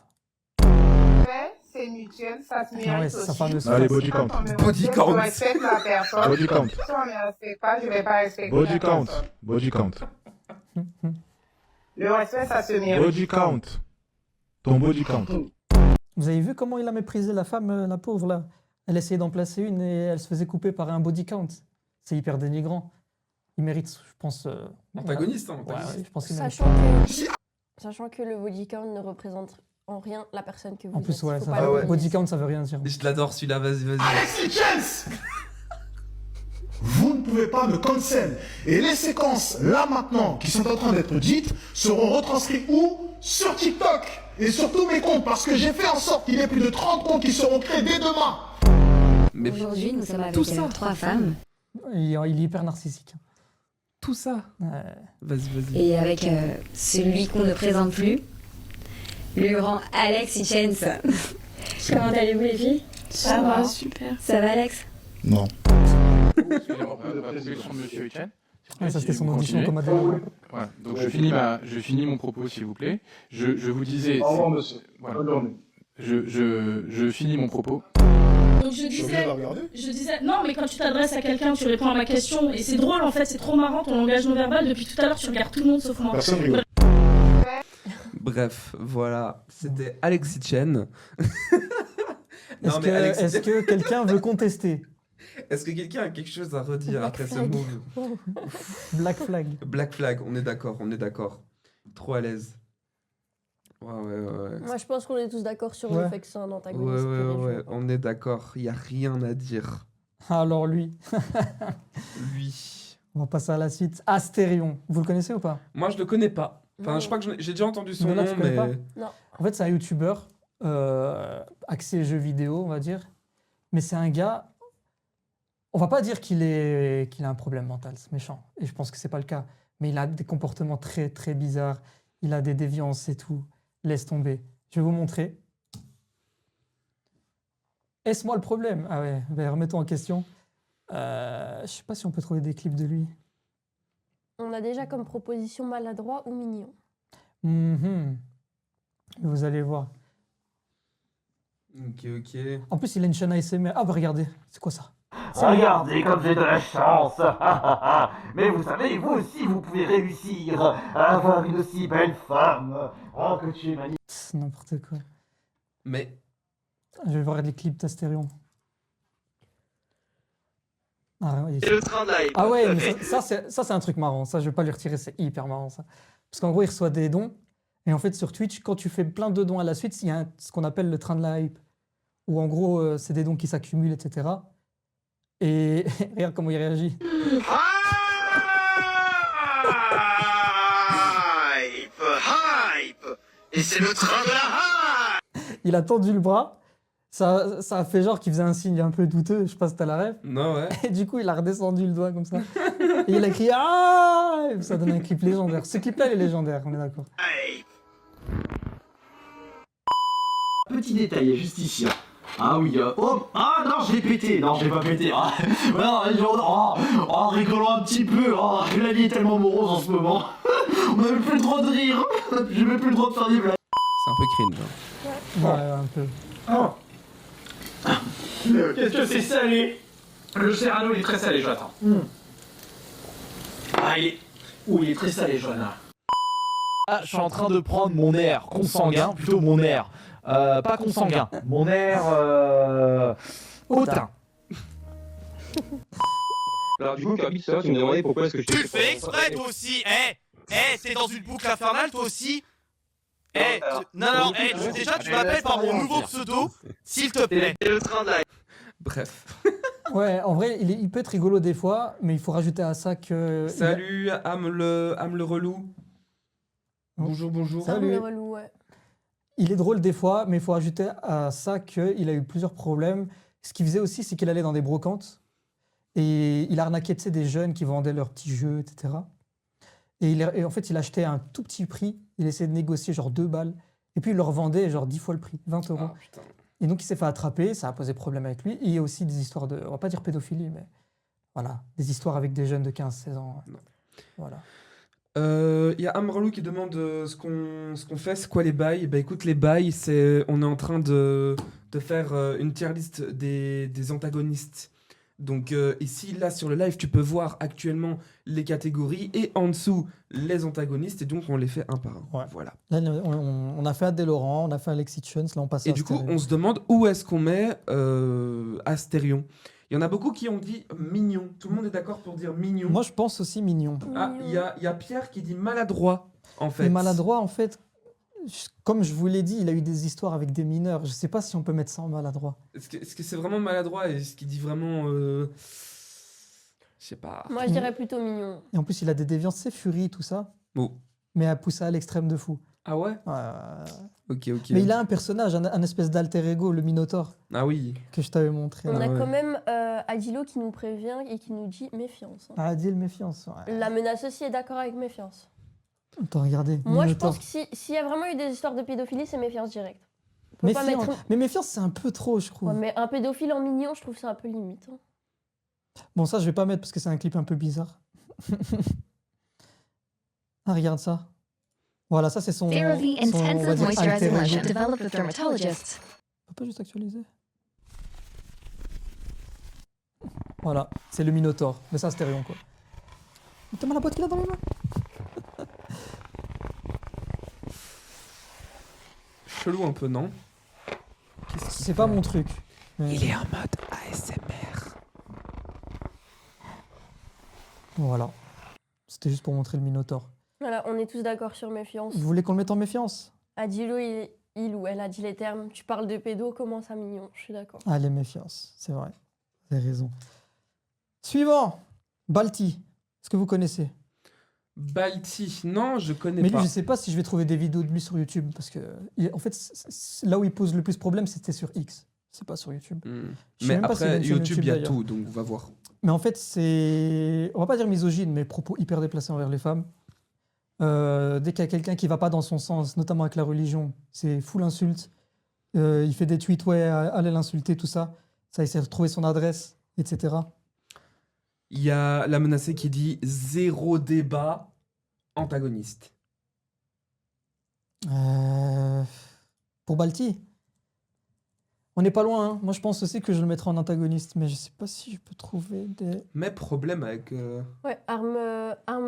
C'est mutuel, ça se Ah ouais, mérite c'est sa aussi. fameuse Allez, phrase. body count. Body count. Je respecte la personne. Body count. Si on ne me respecte pas, je ne vais pas respecter Body la count. personne. Body count. Le respect, ça se mérite. Body count. Ton body count. Vous avez vu comment il a méprisé la femme, la pauvre là? Elle essayait d'en placer une et elle se faisait couper par un body count. C'est hyper dénigrant. Il mérite, je pense. Antagoniste, hein, Ouais, antagoniste. ouais, je pense qu'il mérite. Sachant que le body count ne représente en rien la personne que vous En plus, êtes. ouais, Faut ça pas va. le ouais. nier. Body count, ça veut rien dire. Je l'adore celui-là, vas-y. Alexis Chance, vous ne pouvez pas me cancel. Et les séquences, là maintenant, qui sont en train d'être dites, seront retranscrites où? Sur TikTok et sur tous mes comptes, parce que j'ai fait en sorte qu'il y ait plus de 30 comptes qui seront créés dès demain. Mais Aujourd'hui, nous sommes avec tout ça. 3 femmes Il est hyper narcissique. tout ça. Vas-y. et avec celui qu'on ne présente plus, le grand Alexis Chance. Comment allez-vous les filles? Ça va, super. Ça va Alex? Non. Question de Monsieur Etienne. Ouais, ça, c'était Si son vous audition continuez. comme Adèle. Voilà. Donc je finis mon propos, s'il vous plaît. Je vous disais. Au revoir, monsieur. Voilà. Bonne journée. Je finis mon propos. Donc Je suis obligé de la regarder? je disais, non, mais quand tu t'adresses à quelqu'un, tu réponds à ma question, et c'est drôle en fait, c'est trop marrant ton langage non verbal. Depuis tout à l'heure, tu regardes tout le monde sauf moi. Personne rigole. Bref, voilà. C'était Alexis Chen. Est-ce que quelqu'un veut contester? Est-ce que quelqu'un a quelque chose à redire Black après ce flag. move? Black flag. Black flag, on est d'accord. Trop à l'aise. Ouais. Moi, je pense qu'on est tous d'accord sur Ouais. le fait que c'est un antagoniste. Ouais, on est d'accord. Il n'y a rien à dire. Alors lui, Lui. on va passer à la suite. Astérion, vous le connaissez ou pas? Moi, je le connais pas. Enfin, Non. je crois que j'ai déjà entendu son Non, nom, tu connais mais. pas En fait, c'est un YouTuber axé jeux vidéo, on va dire. Mais c'est un gars. On va pas dire qu'il a un problème mental, c'est méchant. Et je pense que c'est pas le cas. Mais il a des comportements très, très bizarres. Il a des déviances et tout. Laisse tomber. Je vais vous montrer. Est-ce moi le problème? Ah ouais, ben, remettons en question. Je sais pas si on peut trouver des clips de lui. On a déjà comme proposition maladroit ou mignon. Mhm. Vous allez voir. Ok. En plus, il a une chaîne ASMR. Ah bah regardez, c'est quoi ça? Regardez comme j'ai de la chance. Mais vous savez, vous aussi, vous pouvez réussir à avoir une aussi belle femme. Oh, que tu es magnifique. C'est n'importe quoi. Mais Je vais voir les clips d'Astérion. Ah, ouais, Et le train de live. ah ouais, mais ça c'est un truc marrant. Ça, je vais pas lui retirer, c'est hyper marrant ça. Parce qu'en gros, il reçoit des dons. Et en fait, sur Twitch, quand tu fais plein de dons à la suite, il y a ce qu'on appelle le train de la hype. Où en gros, c'est des dons qui s'accumulent, etc. Et regarde comment il réagit. Hype. Et c'est le train de la hype. Il a tendu le bras. Ça a fait genre qu'il faisait un signe un peu douteux. Je sais pas si t'as la rêve. non, ouais. Et du coup, il a redescendu le doigt comme ça. Et il a crié ah! Et ça donne un clip légendaire. Ce clip-là, il est légendaire, on est d'accord. Petit détail juste ici. Ah oui, oh, ah non, je l'ai pété. Non, je l'ai pas pété. Ah, non, rigolons un petit peu. Oh, la vie est tellement morose en ce moment. On n'a même plus le droit de rire. J'ai même plus le droit de faire des blagues. C'est un peu cringe. Hein. Ouais, un peu. Oh. Qu'est-ce que c'est salé? Le Serrano, il est très salé, Jonathan. Ah, il est très salé, Jonathan. Ah, je suis en train de prendre mon air consanguin, plutôt mon air. Pas consanguin, mon air hautain. Alors du coup, Kirby, tout à l'heure, tu me demandais pourquoi est-ce que je... Tu le fais exprès, toi aussi. T'es dans une boucle infernale, toi aussi. Non, déjà, tu m'appelles par mon nouveau pseudo, s'il te plaît. Et le train de la... Bref. Ouais, en vrai, il peut être rigolo des fois, mais il faut rajouter à ça que... Salut, Âme le relou. Bonjour, bonjour. Salut. Le relou, ouais. Il est drôle des fois, mais il faut rajouter à ça qu'il a eu plusieurs problèmes. Ce qu'il faisait aussi, c'est qu'il allait dans des brocantes et il arnaquait, tu sais, des jeunes qui vendaient leurs petits jeux, etc. Et en fait, il achetait à un tout petit prix. Il essayait de négocier genre 2 balles. Et puis, il leur vendait genre 10 fois le prix, 20 €. Ah, putain. Et donc, il s'est fait attraper. Ça a posé problème avec lui. Et il y a aussi des histoires de... On va pas dire pédophilie, mais voilà. Des histoires avec des jeunes de 15-16 ans. Non. Voilà. Il y a Amrelou qui demande ce qu'on fait, c'est quoi les bails? Bah écoute, les bails, on est en train de faire une tier list des antagonistes. Donc ici, là sur le live, tu peux voir actuellement les catégories et en dessous les antagonistes et donc on les fait un par un. Ouais. Voilà. Là, on a fait Adé Laurent, on a fait Alexis Chance, là on passe à Et du coup, Astérion. on se demande où est-ce qu'on met Astérion. Il y en a beaucoup qui ont dit mignon. Tout le monde est d'accord pour dire mignon. Moi, je pense aussi mignon. Ah, il y a Pierre qui dit maladroit, en fait. Et maladroit, en fait, comme je vous l'ai dit, il a eu des histoires avec des mineurs. Je sais pas si on peut mettre ça en maladroit. Est-ce que c'est vraiment maladroit et est-ce qu'il dit vraiment... Je sais pas. Moi, je dirais plutôt mignon. Et en plus, il a des déviances, c'est Fury, tout ça. Bon. Mais à pousser à l'extrême de fou. Ah ouais? Ok. Mais il a un personnage, un espèce d'alter ego, le Minotaure. Ah oui. Que je t'avais montré. On a quand même Adilo qui nous prévient et qui nous dit méfiance. Ah, Adil, méfiance. Ouais. La menace aussi est d'accord avec méfiance. Attends, regardez. Moi, Minotaure. je pense que s'il y a vraiment eu des histoires de pédophilie, c'est méfiance directe. On peut pas Méfiance. mettre... Mais méfiance, c'est un peu trop, je trouve. Ouais, mais un pédophile en mignon, je trouve ça un peu limite. Hein. Bon, ça, je vais pas mettre parce que c'est un clip un peu bizarre. Ah, regarde ça. Voilà, ça, c'est son. Therapy son, on va Intensive dire, Moisturizing alter Lotion ego. developed with dermatologists. On peut pas juste actualiser. Voilà, c'est le Minotaure. Mais ça, Astérion, quoi. T'as mal la boîte qu'il a dans les mains. Chelou un peu, non? C'est pas mon truc. Mais... Il est en mode ASMR. Voilà. C'était juste pour montrer le Minotaure. Voilà, on est tous d'accord sur méfiance. Vous voulez qu'on le mette en méfiance? Adilo, il ou elle a dit les termes. Tu parles de pédo, comment ça mignon? Je suis d'accord. Allez, méfiance, c'est vrai. Vous avez raison. Suivant, Balti. Est-ce que vous connaissez? Balti, non, je connais Mais pas. lui, je sais pas si je vais trouver des vidéos de lui sur YouTube parce que, en fait, là où il pose le plus problème, c'était sur X. C'est pas sur YouTube. Je sais Mais même pas s'il a après, une chaîne YouTube, il y a d'ailleurs. tout, donc on va voir. Mais en fait, c'est, on va pas dire misogyne, mais propos hyper déplacés envers les femmes. Dès qu'il y a quelqu'un qui va pas dans son sens, notamment avec la religion, c'est full insulte. Il fait des tweets, ouais, allez l'insulter, tout ça. Ça essaie de trouver son adresse, etc. Il y a la menacée qui dit zéro débat antagoniste. Pour Balti, On n'est pas loin, hein. Moi, je pense aussi que je le mettrai en antagoniste, mais je sais pas si je peux trouver des... Mais problème avec... Ouais, Arme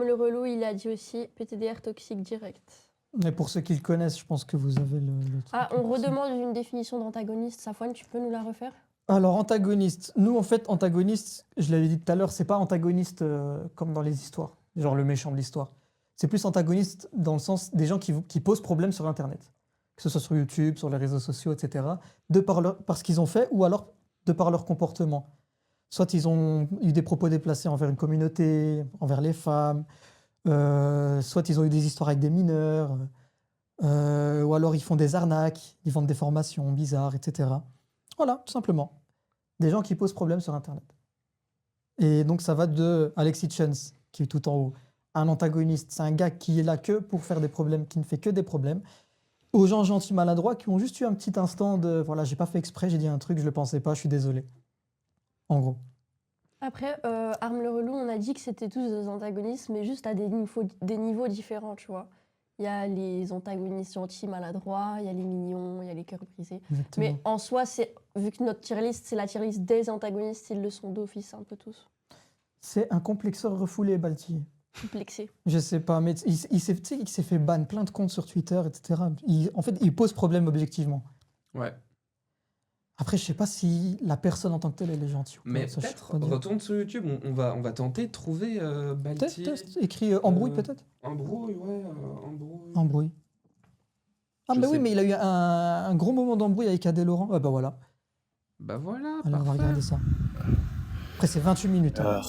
le relou, il a dit aussi PTDR toxique direct. Mais pour ceux qui le connaissent, je pense que vous avez le truc. Ah, on redemande une définition d'antagoniste. Safwan, tu peux nous la refaire? Alors, antagoniste. Nous, en fait, antagoniste, je l'avais dit tout à l'heure, c'est pas antagoniste comme dans les histoires, genre le méchant de l'histoire. C'est plus antagoniste dans le sens des gens qui posent problème sur Internet. Que ce soit sur YouTube, sur les réseaux sociaux, etc. Par ce qu'ils ont fait ou alors de par leur comportement. Soit ils ont eu des propos déplacés envers une communauté, envers les femmes, soit ils ont eu des histoires avec des mineurs, ou alors ils font des arnaques, ils vendent des formations bizarres, etc. Voilà, tout simplement. Des gens qui posent problème sur Internet. Et donc ça va de Alexis Chance, qui est tout en haut. Un antagoniste, c'est un gars qui est là que pour faire des problèmes, qui ne fait que des problèmes, aux gens gentils maladroits qui ont juste eu un petit instant de voilà, j'ai pas fait exprès, j'ai dit un truc, je le pensais pas, je suis désolé. En gros. Après, Arme le relou, on a dit que c'était tous des antagonistes, mais juste à des niveaux différents, tu vois. Il y a les antagonistes gentils, maladroits, il y a les mignons, il y a les cœurs brisés. Exactement. Mais en soi, vu que notre tier list, c'est la tier list des antagonistes, ils le sont d'office un peu tous. C'est un complexeur refoulé, Balti. Complexé. Je sais pas, mais tu sais, il s'est fait ban plein de comptes sur Twitter, etc. En fait, il pose problème objectivement. Ouais. Après, je sais pas si la personne en tant que telle, elle est gentille ou pas. Mais Ça, je sais peut-être, pas dire. retourne sur YouTube, on va tenter de trouver Balti. Test, écrit embrouille peut-être. Embrouille, ouais, embrouille. Embrouille. Ah, Je bah sais oui, mais il a eu un gros moment d'embrouille avec Adé Laurent. Ah, bah voilà. Bah voilà, Alors, on va parfait. regarder ça. Après, c'est 28 minutes. hein.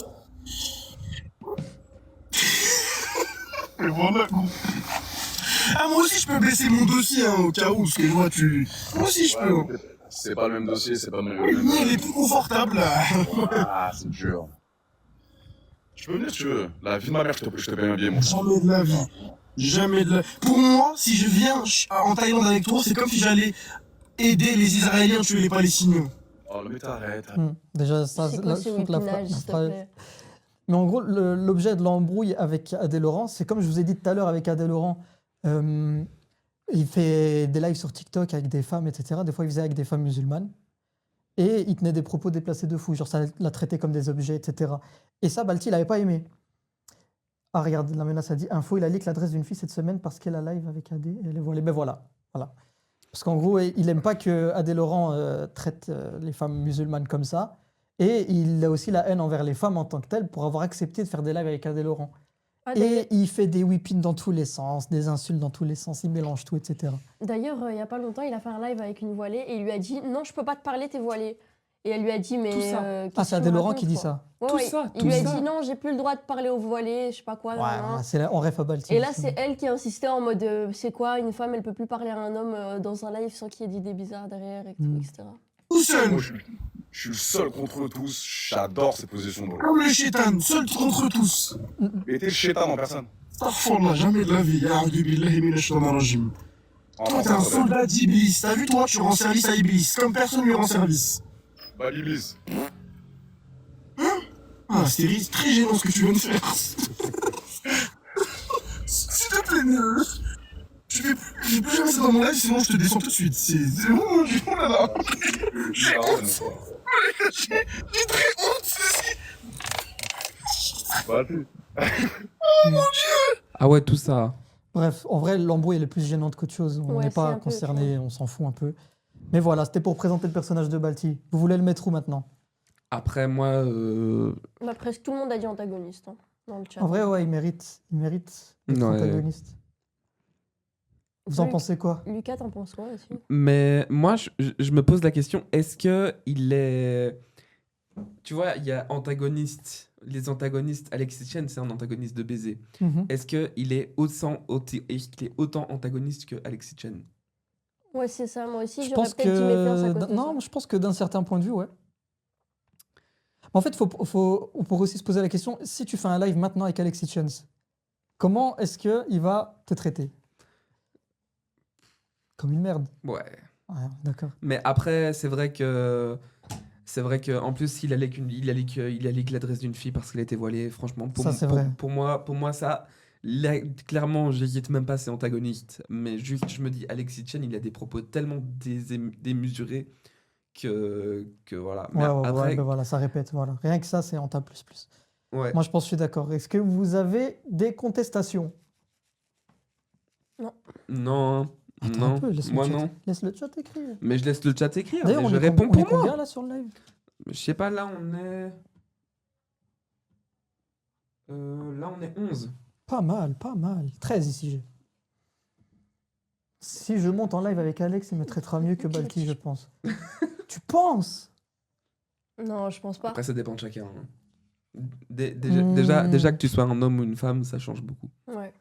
Et voilà. Ah, moi aussi, je peux baisser mon dossier, hein, au cas où, parce que moi, moi aussi, je peux. C'est pas le même dossier, c'est pas le même. Mais il est plus confortable, là. Ah, c'est dur. Je peux venir si tu veux. La vie de ma mère, je te paye un billet, mon frère. Jamais de la vie. Jamais de la... Pour moi, si je viens en Thaïlande avec toi, c'est comme si j'allais aider les Israéliens à tuer les Palestiniens. Oh, mais t'arrêtes. Déjà, ça, C'est quoi là, ce je trouve que la whippinage, s'il te phrase- plaît? Mais en gros, l'objet de l'embrouille avec Adé Laurent, c'est comme je vous ai dit tout à l'heure avec Adé Laurent. Il fait des lives sur TikTok avec des femmes, etc. Des fois, il faisait avec des femmes musulmanes. Et il tenait des propos déplacés de fou. Genre, ça l'a traité comme des objets, etc. Et ça, Balti, il n'avait pas aimé. Ah, regarde, la menace a dit info, il a leak l'adresse d'une fille cette semaine parce qu'elle a live avec Adé. Et elle est voilée. Ben voilà. Parce qu'en gros, il n'aime pas que Adé Laurent traite les femmes musulmanes comme ça. Et il a aussi la haine envers les femmes en tant que telles pour avoir accepté de faire des lives avec Adé Laurent. Ah, Et il fait des whippings dans tous les sens, des insultes dans tous les sens, il mélange tout, etc. D'ailleurs, il y a pas longtemps, il a fait un live avec une voilée et il lui a dit non, je peux pas te parler, t'es voilée. Et elle lui a dit mais Tout ça. qu'est-ce Ah, c'est que Adé tu Laurent racontes, qui dit quoi. ça. Ouais, Tout ouais, ça, il tout lui a ça. dit non, j'ai plus le droit de parler aux voilées, je sais pas quoi. Ouais, nan, nan. c'est en ref à Balti. Et là, c'est elle qui insistait en mode c'est quoi, une femme, elle peut plus parler à un homme dans un live sans qu'il y ait d'idées bizarres derrière, et tout, etc. Hussein, Je suis le seul contre tous. J'adore cette position de comme le chétan, seul contre tous. Mais t'es le chétan en personne. Astaghfirullah, jamais de la vie. A'udhu billahi minash shaitanir rajim. Toi, t'es un soldat d'Iblis. T'as vu, toi, tu rends service à Iblis, comme personne lui rend service. Bah, l'Iblis. Ah, c'est très gênant ce que tu viens de faire. S'il te plaît, je vais plus jamais ça dans mon live, sinon je te descends tout de suite. C'est bon, oh là là. J'ai honte. J'ai très honte, ceci. Oh mon dieu. Ah ouais, tout ça. Bref, en vrai, l'embrouille elle est plus gênante qu'autre chose. On Ouais, n'est c'est pas un peu, concerné, on s'en fout un peu. Mais voilà, c'était pour présenter le personnage de Balti. Vous voulez le mettre où maintenant? Après, moi... Bah, presque tout le monde a dit antagoniste hein, dans le chat. En vrai, ouais, il mérite d'être Ouais. antagoniste. Vous en pensez quoi? Lucas, t'en penses quoi aussi? Mais moi, je me pose la question, est-ce que il est... Tu vois, il y a antagoniste, les antagonistes, Alexis Chen, c'est un antagoniste de baiser. Mhm. Est-ce qu'il est autant antagoniste que Alexis Chen? Ouais, c'est ça, moi aussi, Je j'aurais pense peut-être dit méfiance à que... cause de Non, ça. je pense que d'un certain point de vue, ouais. En fait, on pourrait aussi se poser la question, si tu fais un live maintenant avec Alexis Chance, comment est-ce qu'il va te traiter? Comme une merde. Ouais. Ouais, d'accord. Mais après, c'est vrai que en plus, il a leak l'adresse d'une fille parce qu'elle était voilée. Franchement, Ça, c'est vrai. pour moi, ça, là, clairement, j'hésite même pas, c'est antagoniste. Mais juste, je me dis, Alexis Chen, il a des propos tellement démesurés que voilà. Mais Ouais, après, ben voilà, ça répète. Voilà. Rien que ça, c'est en tas plus. ouais. Moi, je pense que je suis d'accord. Est-ce que vous avez des contestations? Non, Attends non, un peu, laisse moi le chat, non. laisse le chat écrire. Mais je laisse le chat écrire, D'ailleurs, mais on je est réponds on pour est combien moi. là sur le live? Je sais pas, là on est. Là on est 11. Pas mal, pas mal. 13 ici, j'ai. Si je monte en live avec Alex, il me traitera mieux que Balti, je pense. Tu penses? Non, je pense pas. Après, ça dépend de chacun. Hein. Déjà que tu sois un homme ou une femme, ça change beaucoup. Ouais.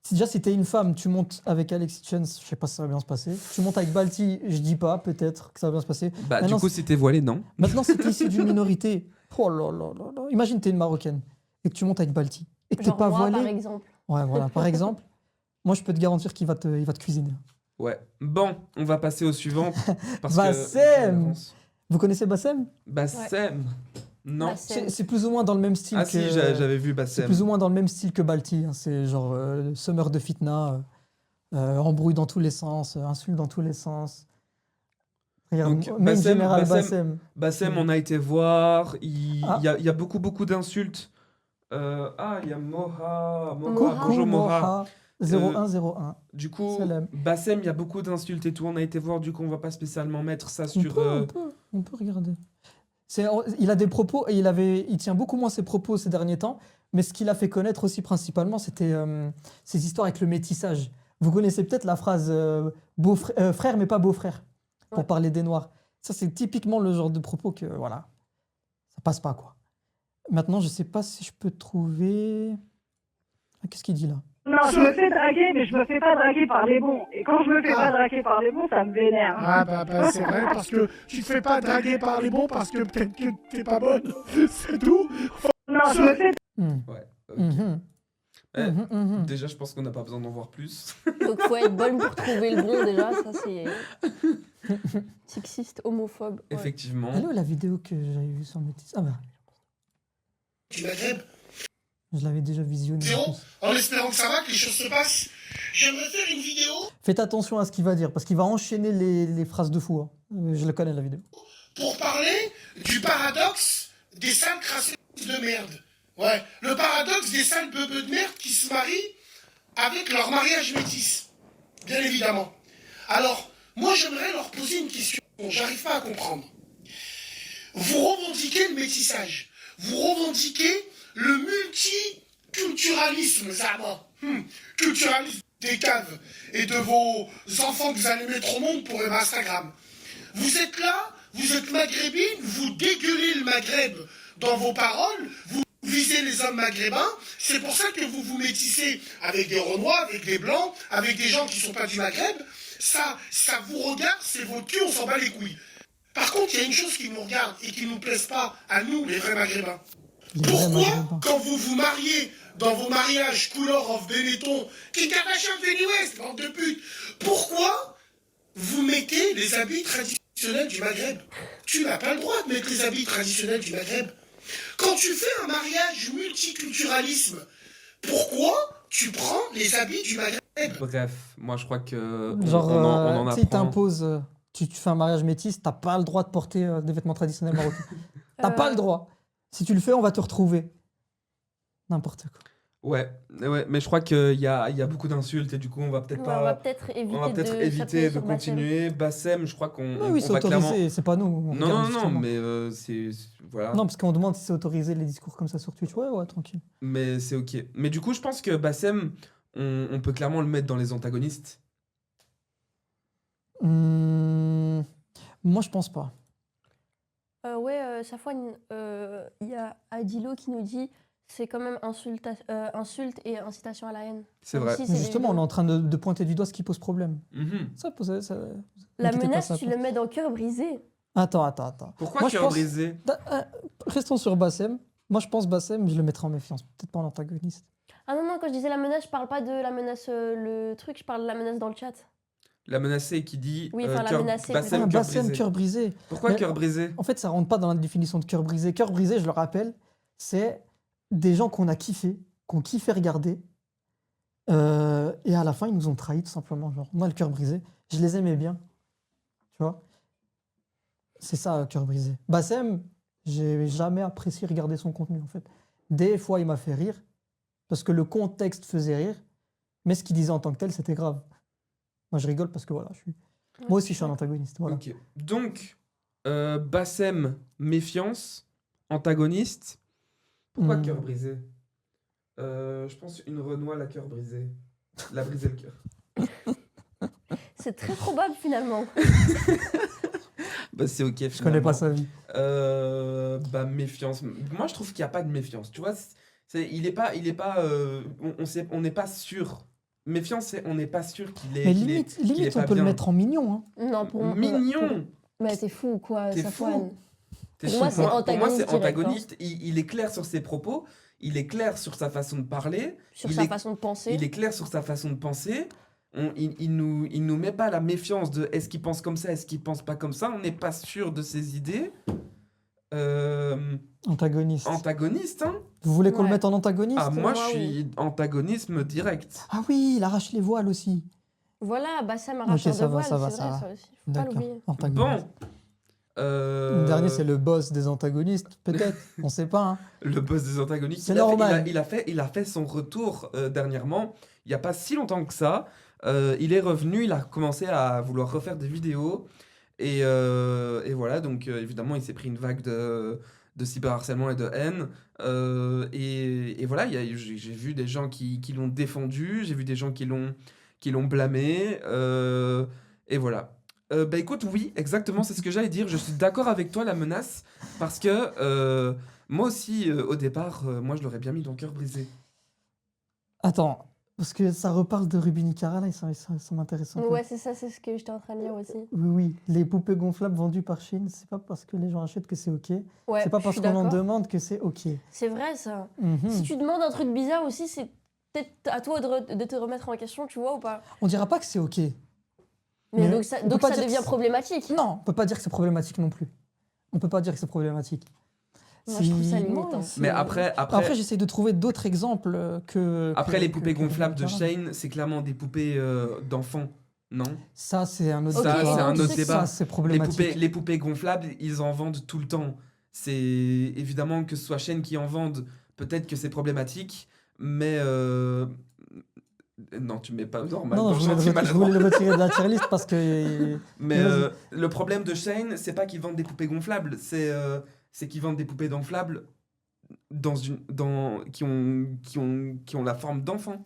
Si t'es une femme, tu montes avec Alex Chance, je sais pas si ça va bien se passer. Tu montes avec Balti, je dis pas, peut-être que ça va bien se passer. Bah, Maintenant, du coup, si t'es voilé, non. Maintenant, si t'es issu d'une minorité, oh là là là là. Imagine t'es une Marocaine et que tu montes avec Balti et que t'es Genre pas moi, voilé. par exemple. Ouais, voilà, par exemple. Moi, je peux te garantir qu'il va te cuisiner. Ouais. Bon, on va passer au suivant. Parce Bassem. que... Vous connaissez Bassem? Bassem. Non. Bassem. C'est plus ou moins dans le même style Ah que... si, j'avais vu C'est Bassem. plus ou moins dans le même style que Balti. Hein. C'est genre summer de fitna, embrouille dans tous les sens, insulte dans tous les sens. Regarde, Donc, même général Bassem. Bassem, on a été voir. Ah. Il y a beaucoup d'insultes. Il y a Moha. Coucou Bonjour Moha. Moha 0101. Du coup, Salam. Bassem, il y a beaucoup d'insultes et tout. On a été voir, du coup, on va pas spécialement mettre ça On sur. peut, on peut regarder. Il a des propos et il tient beaucoup moins ses propos ces derniers temps. Mais ce qu'il a fait connaître aussi principalement, c'était ses histoires avec le métissage. Vous connaissez peut-être la phrase frère mais pas beau-frère pour parler des Noirs. Ça, c'est typiquement le genre de propos que voilà, ça passe pas quoi. Maintenant, je sais pas si je peux trouver. Ah, qu'est-ce qu'il dit là? Non, je me fais draguer, mais je me fais pas draguer par les bons. Et quand je me fais pas draguer par les bons, ça me vénère. Ah bah c'est vrai, parce que tu te fais pas draguer par les bons parce que peut-être que t'es pas bonne. C'est tout. Non, je me fais... Ouais. ok. Mhm. Déjà, je pense qu'on n'a pas besoin d'en voir plus. Donc faut être bonne pour trouver le bon déjà, ça c'est sexiste, homophobe. Ouais. Effectivement. Elle est où la vidéo que j'avais vue sur le métis? Ah bah, Du Maghreb, je l'avais déjà visionnée. en zéro, plus. en espérant que ça va, que les choses se passent. J'aimerais faire une vidéo Faites attention à ce qu'il va dire parce qu'il va enchaîner les phrases de fou. Hein. Je le connais la vidéo. pour parler du paradoxe des sales crasseux de merde. Ouais, le paradoxe des sales beubeux de merde qui se marient avec leur mariage métis. Bien évidemment. Alors, moi j'aimerais leur poser une question. J'arrive pas à comprendre. Vous revendiquez le métissage. Vous revendiquez le multiculturalisme, Zama. Culturalisme des caves et de vos enfants que vous allez mettre au monde pour Instagram. Vous êtes là, vous êtes maghrébine, vous dégueulez le Maghreb dans vos paroles, vous visez les hommes maghrébins, c'est pour ça que vous vous métissez avec des Renois, avec des Blancs, avec des gens qui sont pas du Maghreb. Ça vous regarde, c'est votre cul, on s'en bat les couilles. Par contre, il y a une chose qui nous regarde et qui ne nous plaise pas à nous, les vrais Maghrébins. Pourquoi, quand vous vous mariez dans vos mariages couleur of Benetton, Kim Kardashian, Kanye West, bande de putes, pourquoi vous mettez les habits traditionnels du Maghreb? Tu n'as pas le droit de mettre les habits traditionnels du Maghreb. Quand tu fais un mariage multiculturalisme, pourquoi tu prends les habits du Maghreb? Bref, moi je crois que Genre, on en tu sais, apprend. t'imposes, tu fais un mariage métis, t'as pas le droit de porter des vêtements traditionnels marocains. T'as pas le droit. Si tu le fais, on va te retrouver. N'importe quoi. Ouais, mais je crois qu'il y a beaucoup d'insultes et du coup on va peut-être Ouais, pas. on va peut-être éviter on va peut-être de éviter s'appuyer de sur Bassem. continuer. Bassem, je crois qu'on Ah oui, c'est on va autorisé, clairement. c'est pas nous. on Non, regarde non, justement. mais voilà. Non, parce qu'on demande si c'est autorisé les discours comme ça sur Twitch. Ouais, tranquille. Mais c'est ok. Mais du coup, je pense que Bassem, on peut clairement le mettre dans les antagonistes. Moi, je pense pas. Safwan, il y a Adilo qui nous dit c'est quand même insulte et incitation à la haine. C'est Même vrai. si Mais c'est justement, on est en train de pointer du doigt ce qui pose problème. Mhm. La inquiétez pas, menace, ça tu pose- le mets dans Cœur brisé. Attends. Pourquoi Moi, je cœur pense- brisé? Restons sur Bassem. Moi, je pense Bassem, je le mettrai en méfiance. Peut-être pas en antagoniste. Ah non, quand je disais la menace, je parle pas de la menace, le truc, je parle de la menace dans le chat. La menacée qui dit Oui, enfin, la menacée, Bassem, Ah, cœur Bassem, brisé. cœur brisé. Pourquoi Mais cœur brisé? En fait, ça rentre pas dans la définition de cœur brisé. Cœur brisé, je le rappelle, c'est des gens qu'on a kiffé, qu'on kiffait regarder. Et à la fin, ils nous ont trahis, tout simplement. Genre, on a le cœur brisé. Je les aimais bien. Tu vois? C'est ça, Cœur brisé. Bassem, j'ai jamais apprécié regarder son contenu, en fait. Des fois, il m'a fait rire, parce que le contexte faisait rire, mais ce qu'il disait en tant que tel, c'était grave. Moi, je rigole parce que voilà, moi aussi, je suis un antagoniste. Voilà. Ok. Donc, Bassem, méfiance, antagoniste. Pourquoi cœur brisé? Je pense une Renoir, la cœur brisé. La briser le cœur. C'est très probable finalement. Bah, c'est ok. Je connais pas sa vie. Bah, méfiance. Moi, je trouve qu'il n'y a pas de méfiance. Tu vois, il est pas. On n'est pas sûr. Méfiance, c'est on n'est pas sûr qu'il est. Mais qu'il limite, est, qu'il limite est on pas peut bien. le mettre en mignon. Hein. Non, pour moi. Mignon. Mais t'es fou ou quoi, T'es Safouane? fou. T'es Pour moi, fou. c'est Pour moi, antagoniste. c'est direct, hein. antagoniste. Il est clair sur ses propos. Il est clair sur sa façon de parler. Sur sa façon de penser. Il est clair sur sa façon de penser. Il nous met pas la méfiance de est-ce qu'il pense comme ça, est-ce qu'il pense pas comme ça. On n'est pas sûr de ses idées. Antagoniste. Antagoniste, hein. Vous voulez qu'on le mette en antagoniste? Ah, moi, je suis antagonisme direct. Ah oui, il arrache les voiles aussi. Voilà, Bassem arracheur ça de va, voile, ça va, c'est ça vrai va. ça aussi. Faut pas D'accord. l'oublier. Antagoniste. Bon. Le dernier, c'est le boss des antagonistes, peut-être. On sait pas. Hein. Le boss des antagonistes. C'est normal. Il a fait son retour dernièrement. Il n'y a pas si longtemps que ça. Il est revenu, il a commencé à vouloir refaire des vidéos. Et voilà, donc évidemment, il s'est pris une vague de cyberharcèlement et de haine. Et voilà, j'ai vu des gens qui l'ont défendu, j'ai vu des gens qui l'ont blâmé. Et voilà. Bah écoute, oui, exactement, c'est ce que j'allais dire. Je suis d'accord avec toi, la menace, parce que moi aussi, au départ, moi je l'aurais bien mis dans Cœur brisé. Attends, parce que ça reparle de Ruby Nicara, là, et ça m'intéresse un peu. Ouais, c'est ça, c'est ce que j'étais en train de dire aussi. Oui, les poupées gonflables vendues par Chine, c'est pas parce que les gens achètent que c'est ok. Ouais, c'est pas je parce suis qu'on en d'accord. demande que c'est ok. C'est vrai ça. Mhm. Si tu demandes un truc bizarre aussi, c'est peut-être à toi de te remettre en question, tu vois ou pas? On dira pas que c'est ok. Mais donc on peut pas dire que devient c'est- problématique. Non, on peut pas dire que c'est problématique non plus. On peut pas dire que c'est problématique. Moi, je trouve ça limite, Non, hein. Mais après j'essaie de trouver d'autres exemples que. Après, les poupées que gonflables de Ruby Nicara. Shane, c'est clairement des poupées d'enfants, non? Ça, c'est un autre Ça, débat. c'est un autre débat. Ça, c'est problématique. Les poupées gonflables, ils en vendent tout le temps. C'est évidemment que ce soit Shane qui en vende, peut-être que c'est problématique, mais non, tu mets pas normal. Non, dans je voulais, gentil je maladroit. voulais le retirer de la tier list parce que. Mais Vas-y. le problème de Shane, c'est pas qu'ils vendent des poupées gonflables, c'est qu'ils vendent des poupées gonflables qui ont la forme d'enfants.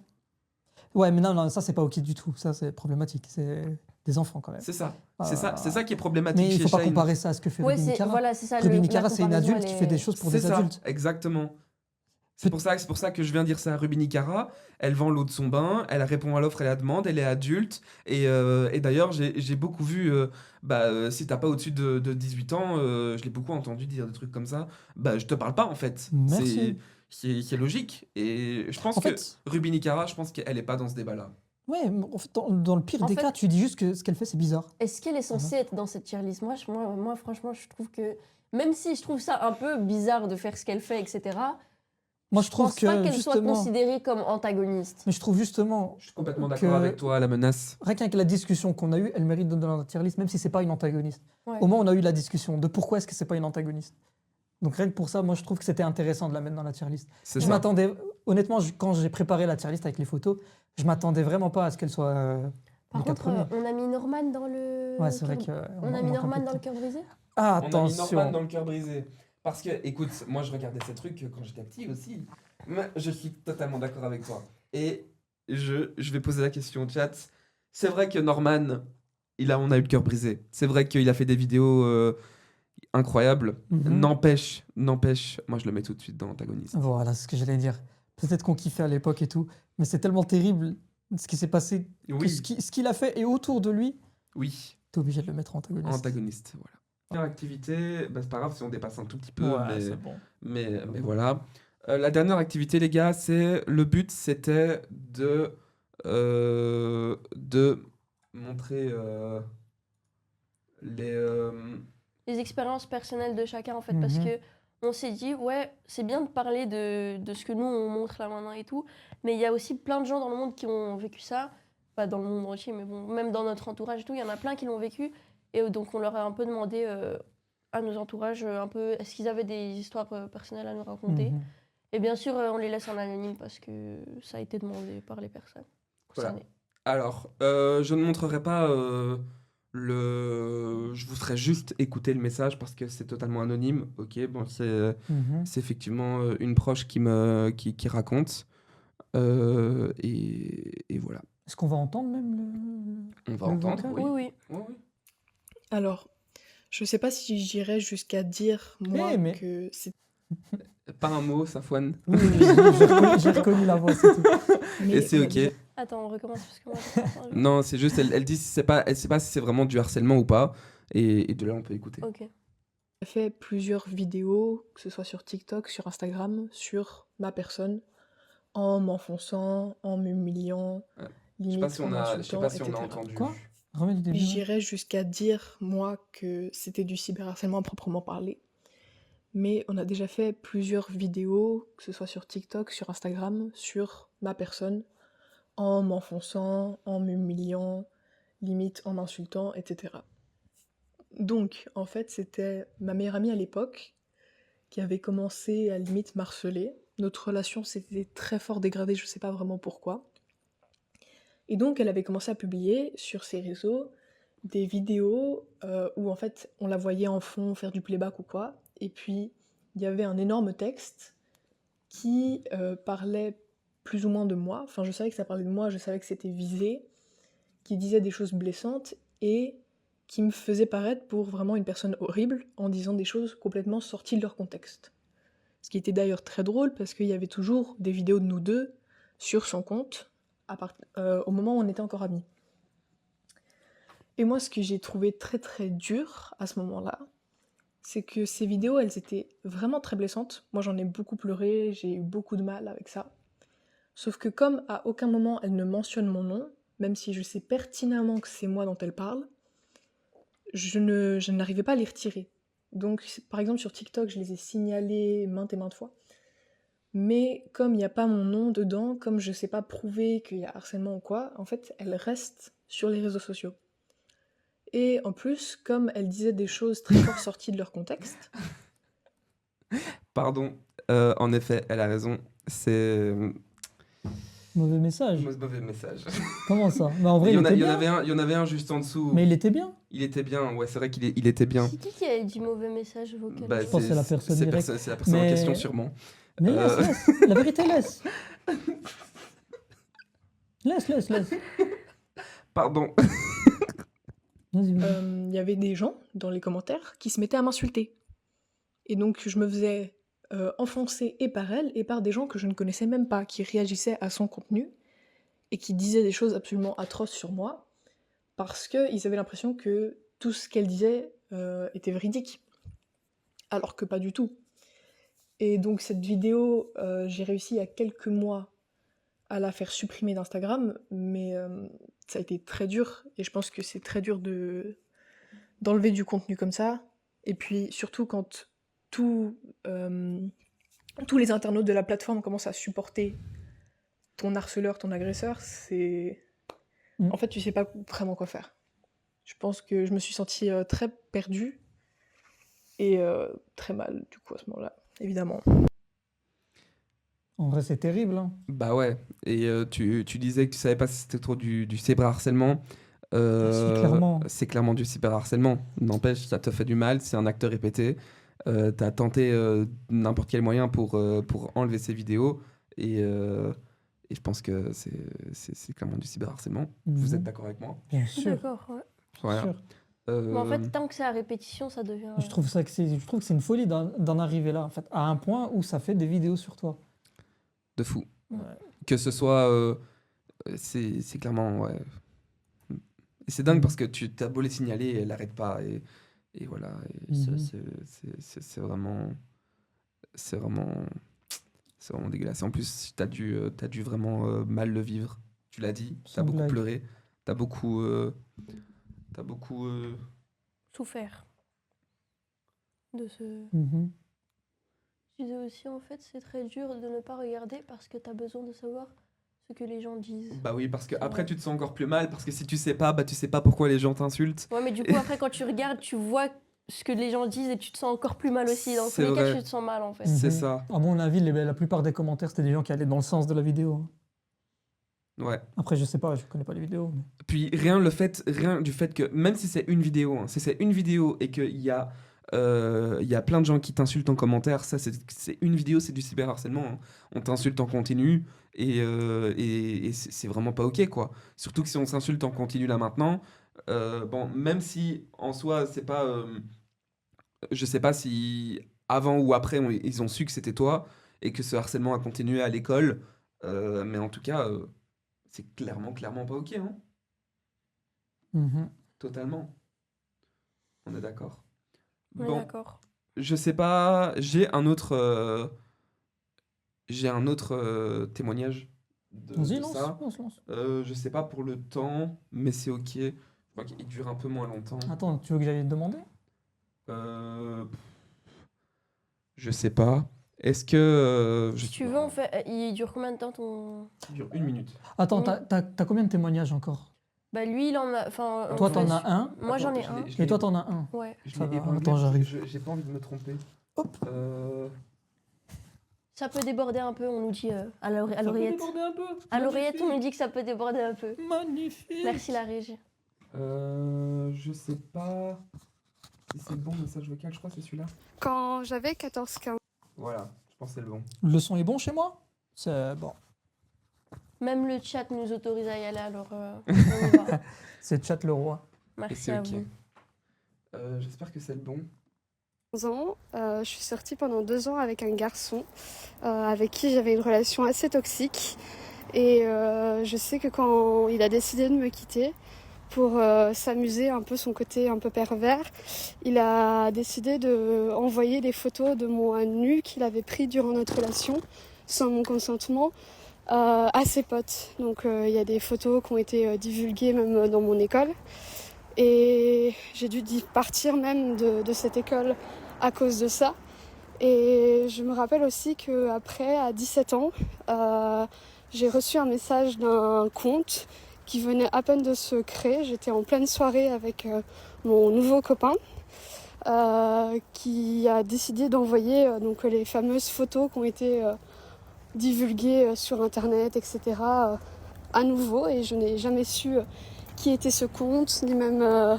Ouais, mais non, ça, c'est pas ok du tout. Ça, c'est problématique. C'est des enfants quand même. C'est ça. Ah. C'est ça qui est problématique Mais il chez faut pas Shane. comparer ça à ce que fait Ouais, Ruby c'est- Nicara. voilà, c'est ça, Ruby la Nicara, c'est une comparaison, adulte elle qui fait est- des choses pour C'est des ça, adultes. exactement. C'est pour ça que je viens dire ça à Ruby Nicara. Elle vend l'eau de son bain, elle répond à l'offre et à la demande, elle est adulte. Et d'ailleurs, j'ai beaucoup vu, si t'as pas au-dessus de 18 ans, je l'ai beaucoup entendu dire des trucs comme ça, je te parle pas en fait. Merci. C'est logique. Et je pense En que fait- Ruby Nicara, je pense qu'elle est pas dans ce débat-là. Ouais, mais en fait, dans le pire En des fait- cas, tu dis juste que ce qu'elle fait, c'est bizarre. Est-ce qu'elle est censée être dans cette tier list? Moi, franchement, je trouve que même si je trouve ça un peu bizarre de faire ce qu'elle fait, etc. Moi, je trouve pense pas que qu'elle soit justement. considérée comme antagoniste. Mais je trouve justement. Je suis complètement que- d'accord avec toi, la menace. Rien qu'avec la discussion qu'on a eue, elle mérite d'être dans la tier list, même si c'est pas une antagoniste. Ouais. Au moins, on a eu la discussion de pourquoi est-ce que c'est pas une antagoniste. Donc rien que pour ça, moi, je trouve que c'était intéressant de la mettre dans la tier list. C'est Je ça. m'attendais, honnêtement, quand j'ai préparé la tier list avec les photos, je m'attendais vraiment pas à ce qu'elle soit Par les quatre contre, premiers. on a mis Norman dans le. Ouais, c'est vrai cœur- que, On a on mis manque un Norman peu de dans le temps. cœur brisé? Ah, On a mis attention. Norman dans le cœur brisé. Parce que, écoute, moi je regardais ces trucs quand j'étais petit aussi. Mais je suis totalement d'accord avec toi. Et je vais poser la question au chat. C'est vrai que Norman, on a eu le cœur brisé. C'est vrai qu'il a fait des vidéos incroyables. Mhm. N'empêche, moi je le mets tout de suite dans l'antagoniste. Voilà, c'est ce que j'allais dire. Peut-être qu'on kiffait à l'époque et tout, mais c'est tellement terrible ce qui s'est passé, que Oui. ce qu'il a fait et autour de lui, Oui, t'es obligé de le mettre en antagoniste. antagoniste, voilà. Dernière activité, c'est pas grave si on dépasse un tout petit peu, Ouais, c'est bon. mais voilà. La dernière activité, les gars, le but, c'était de montrer Les expériences personnelles de chacun, en fait, parce Mhm. que on s'est dit, ouais, c'est bien de parler de ce que nous, on montre là maintenant et tout, mais il y a aussi plein de gens dans le monde qui ont vécu ça, pas dans le monde entier, mais bon, même dans notre entourage et tout, il y en a plein qui l'ont vécu, et donc on leur a un peu demandé à nos entourages un peu est-ce qu'ils avaient des histoires personnelles à nous raconter. Et bien sûr, on les laisse en anonyme parce que ça a été demandé par les personnes Voilà. concernées. Alors, je ne montrerai pas Je vous ferai juste écouter le message parce que c'est totalement anonyme. Ok, bon, c'est effectivement une proche qui raconte. Et voilà. Est-ce qu'on va entendre même On va entendre, vocal? oui. Oui. Alors, je sais pas si j'irais jusqu'à dire, moi, que c'est... Pas un mot, Safouane. Oui, j'ai reconnu la voix, c'est tout. Et c'est ok. Attends, on recommence parce que moi, j'ai pas entendu. Non, c'est juste, elle dit elle sait pas si c'est vraiment du harcèlement ou pas. Et de là, on peut écouter. Ok. J'ai fait plusieurs vidéos, que ce soit sur TikTok, sur Instagram, sur ma personne, en m'enfonçant, en m'humiliant, limite Je sais pas en si on a etc. entendu. Quoi? Remets du début. J'irais jusqu'à dire, moi, que c'était du cyberharcèlement à proprement parler. Mais on a déjà fait plusieurs vidéos, que ce soit sur TikTok, sur Instagram, sur ma personne, en m'enfonçant, en m'humiliant, limite en m'insultant, etc. Donc, en fait, c'était ma meilleure amie à l'époque qui avait commencé à limite m'harceler. Notre relation s'était très fort dégradée, je sais pas vraiment pourquoi. Et donc, elle avait commencé à publier sur ses réseaux des vidéos où en fait on la voyait en fond faire du playback ou quoi. Et puis, il y avait un énorme texte qui parlait plus ou moins de moi. Enfin, je savais que ça parlait de moi, je savais que c'était visé, qui disait des choses blessantes et qui me faisait paraître pour vraiment une personne horrible en disant des choses complètement sorties de leur contexte. Ce qui était d'ailleurs très drôle parce qu'il y avait toujours des vidéos de nous deux sur son compte au moment où on était encore amis. Et moi, ce que j'ai trouvé très très dur à ce moment-là, c'est que ces vidéos, elles étaient vraiment très blessantes. Moi, j'en ai beaucoup pleuré, j'ai eu beaucoup de mal avec ça. Sauf que comme à aucun moment elle ne mentionne mon nom, même si je sais pertinemment que c'est moi dont elle parle, je n'arrivais pas à les retirer. Donc, par exemple, sur TikTok, je les ai signalés maintes et maintes fois. Mais comme il n'y a pas mon nom dedans, comme je ne sais pas prouver qu'il y a harcèlement ou quoi, en fait, elles restent sur les réseaux sociaux. Et en plus, comme elles disaient des choses très fort sorties de leur contexte... Pardon, en effet, elle a raison. C'est... Mauvais message. Mauvais message. Comment ça? Bah, en vrai, il y en avait un juste en dessous. Mais il était bien. Il était bien, ouais, c'est vrai qu'il était bien. C'est qui a dit mauvais message vocal? Je pense que c'est la personne directe. C'est la personne en question, sûrement. Mais laisse. La vérité, laisse. Laisse. Pardon. Il y avait des gens dans les commentaires qui se mettaient à m'insulter. Et donc je me faisais enfoncer et par elle et par des gens que je ne connaissais même pas, qui réagissaient à son contenu et qui disaient des choses absolument atroces sur moi parce qu'ils avaient l'impression que tout ce qu'elle disait était véridique. Alors que pas du tout. Et donc cette vidéo, j'ai réussi il y a quelques mois à la faire supprimer d'Instagram, mais ça a été très dur, et je pense que c'est très dur d'enlever du contenu comme ça, et puis surtout quand tous les internautes de la plateforme commencent à supporter ton harceleur, ton agresseur, c'est... En fait, tu sais pas vraiment quoi faire. Je pense que je me suis sentie très perdue, et très mal, du coup, à ce moment-là, évidemment. En vrai, c'est terrible. Hein. Bah ouais. Et tu disais que tu savais pas si c'était trop du cyberharcèlement. C'est clairement du cyberharcèlement. N'empêche, ça te fait du mal, c'est un acte répété. T'as tenté n'importe quel moyen pour enlever ces vidéos. Et je pense que c'est clairement du cyberharcèlement. Vous êtes d'accord avec moi? Bien sûr. D'accord, ouais. Voilà. Bien sûr. Mais en fait, tant que c'est à répétition, ça devient... Je trouve que c'est une folie d'en arriver là, en fait, à un point où ça fait des vidéos sur toi. De fou. Ouais. Que ce soit... c'est clairement... Ouais. Et c'est dingue parce que tu as beau les signaler, elle n'arrête pas. Et voilà. Et c'est vraiment... C'est vraiment dégueulasse. En plus, t'as dû vraiment mal le vivre. Tu l'as dit. T'as beaucoup pleuré. T'as beaucoup... souffert de ce... Je disais aussi, en fait, c'est très dur de ne pas regarder parce que t'as besoin de savoir ce que les gens disent. Bah oui, parce que après tu te sens encore plus mal, parce que si tu sais pas, bah tu sais pas pourquoi les gens t'insultent. Ouais, mais du coup, après, quand tu regardes, tu vois ce que les gens disent et tu te sens encore plus mal aussi. Dans tous C'est les cas, vrai. tu te sens mal en fait. C'est Mhm. ça. À mon avis, la plupart des commentaires, c'était des gens qui allaient dans le sens de la vidéo. Ouais. Après, je sais pas, je connais pas les vidéos. mais- Puis rien du fait que même si c'est une vidéo, hein, si c'est une vidéo et qu'il y a plein de gens qui t'insultent en commentaire, ça c'est une vidéo, c'est du cyberharcèlement. Hein. On t'insulte en continu et c'est vraiment pas ok quoi. Surtout que si on s'insulte en continu là maintenant, bon même si en soi c'est pas, je sais pas si avant ou après ils ont su que c'était toi et que ce harcèlement a continué à l'école, mais en tout cas c'est clairement pas ok hein. Mhm. Totalement. On est d'accord. On est Bon, d'accord. je sais pas, j'ai un autre témoignage de Vas-y, lance, ça. lance. Je sais pas pour le temps, mais c'est ok. Je crois qu'il dure un peu moins longtemps. Attends, tu veux que j'aille te demander? Je sais pas. Est-ce que Si tu veux, on fait. Il dure combien de temps ton. Il dure 1 minute. Attends, Oui. t'as combien de témoignages encore? Bah lui, il en a. Enfin, Toi, on t'en fait- as un? Moi, j'en ai Attends, un. je Et toi, t'en as un? Ouais. Je Ça l'ai va, épinglé, attends, j'arrive. J'ai pas envie de me tromper. Hop. Ça peut déborder un peu, on nous dit à l'oreillette. un peu. À l'oreillette, on nous dit que ça peut déborder un peu. Magnifique. Merci la régie. Je sais pas si c'est le bon message vocal, je crois que c'est celui-là. Quand j'avais 14-15. Voilà, je pense que c'est le bon. Le son est bon chez moi? C'est bon. Même le chat nous autorise à y aller, alors on y va. C'est Chat le roi. Merci c'est à ok. vous. J'espère que c'est le bon. 11 ans, je suis sortie pendant 2 ans avec un garçon avec qui j'avais une relation assez toxique. Et je sais que quand il a décidé de me quitter pour s'amuser un peu son côté un peu pervers, il a décidé de envoyer des photos de moi nue qu'il avait pris durant notre relation sans mon consentement à ses potes. Donc il y a des photos qui ont été divulguées même dans mon école. Et j'ai dû partir même de cette école à cause de ça. Et je me rappelle aussi qu'après, à 17 ans, j'ai reçu un message d'un compte qui venait à peine de se créer. J'étais en pleine soirée avec mon nouveau copain qui a décidé d'envoyer donc les fameuses photos qui ont été divulguées sur Internet, etc. À nouveau. Et je n'ai jamais su qui était ce compte, ni même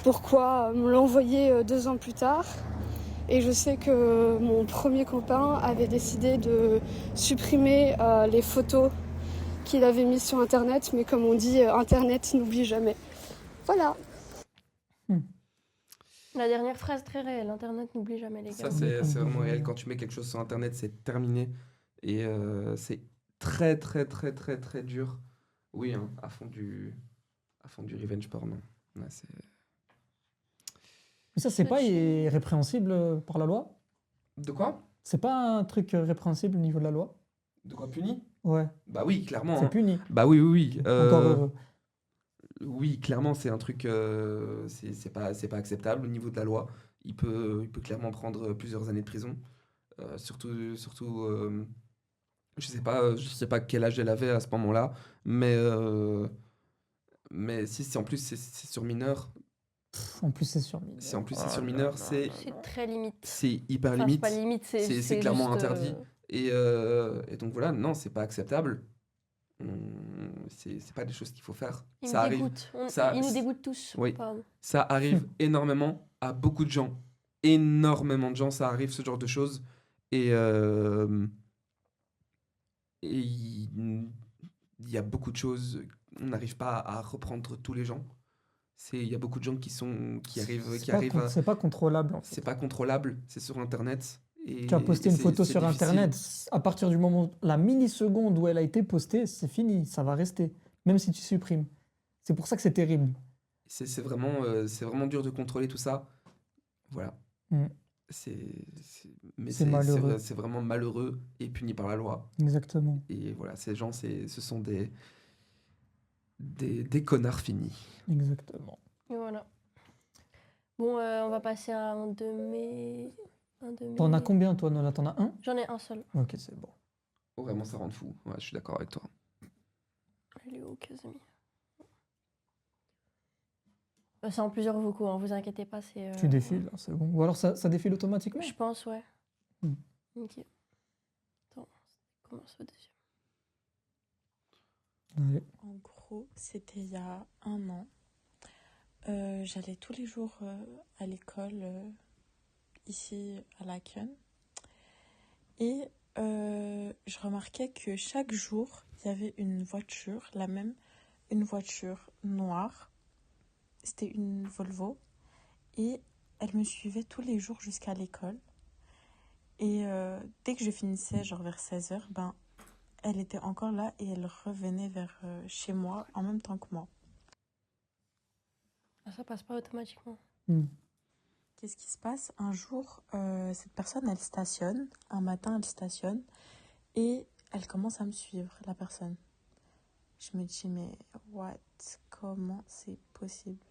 pourquoi me l'envoyer 2 ans plus tard. Et je sais que mon premier copain avait décidé de supprimer les photos qu'il avait mises sur Internet, mais comme on dit, Internet n'oublie jamais. Voilà. La dernière phrase très réelle, Internet n'oublie jamais les Ça, gars. c'est vraiment réel. Quand tu mets quelque chose sur Internet, c'est terminé. Et c'est très dur. Oui, hein, à fond du revenge porn. Ouais, c'est... Mais ça, c'est pas répréhensible par la loi? De quoi? C'est pas un truc répréhensible au niveau de la loi? De quoi puni? Ouais. Bah oui, clairement. C'est hein. puni. Bah oui. Encore heureux. Oui, clairement, c'est un truc... c'est pas acceptable au niveau de la loi. Il peut clairement prendre plusieurs années de prison. Surtout je sais pas quel âge elle avait à ce moment-là, mais si c'est en plus c'est sur mineur. En plus, c'est sur mineur. Si en plus c'est sur mineur, c'est très limite. C'est hyper Enfin, c'est limite. pas limite, c'est clairement juste, interdit. Et donc voilà, non, c'est pas acceptable. C'est pas des choses qu'il faut faire. Il Ça nous arrive. dégoûte. Ça, Il nous dégoûte tous. Oui. Pardon. Ça arrive énormément à beaucoup de gens. Énormément de gens, ça arrive ce genre de choses. Et il y a beaucoup de choses, on n'arrive pas à reprendre tous les gens. Il y a beaucoup de gens qui arrivent. C'est pas contrôlable. En fait. C'est pas contrôlable, c'est sur Internet. Et, Tu as posté une photo sur difficile. Internet, à partir du moment, la milliseconde où elle a été postée, c'est fini, ça va rester, même si tu supprimes. C'est pour ça que c'est terrible. C'est vraiment dur de contrôler tout ça. Voilà. Mais C'est malheureux. c'est vraiment malheureux et puni par la loi. Exactement. Et voilà, ces gens, ce sont des connards finis. Exactement. Et voilà. Bon, on va passer à un de mes... T'en as combien, toi, Nola? T'en as un? J'en ai un seul. Ok, c'est bon. Oh, vraiment, ça rend fou. Ouais, je suis d'accord avec toi. Il est où, Casimir? C'est en plusieurs vocaux, hein, vous inquiétez pas. Tu défiles, c'est bon. Ou alors ça défile automatiquement? Je pense, ouais. Hmm. Ok. Attends, comment ça deuxième? Allez. En gros, c'était il y a 1 an. J'allais tous les jours à l'école ici à Laken. Et je remarquais que chaque jour, il y avait une voiture, une voiture noire. C'était une Volvo. Et elle me suivait tous les jours jusqu'à l'école. Et dès que je finissais, genre vers 16h, ben, elle était encore là et elle revenait vers chez moi en même temps que moi. Ça passe pas automatiquement. Qu'est-ce qui se passe? Un jour, cette personne, elle stationne. Un matin, elle stationne. Et elle commence à me suivre, la personne. Je me dis, mais what? Comment c'est possible?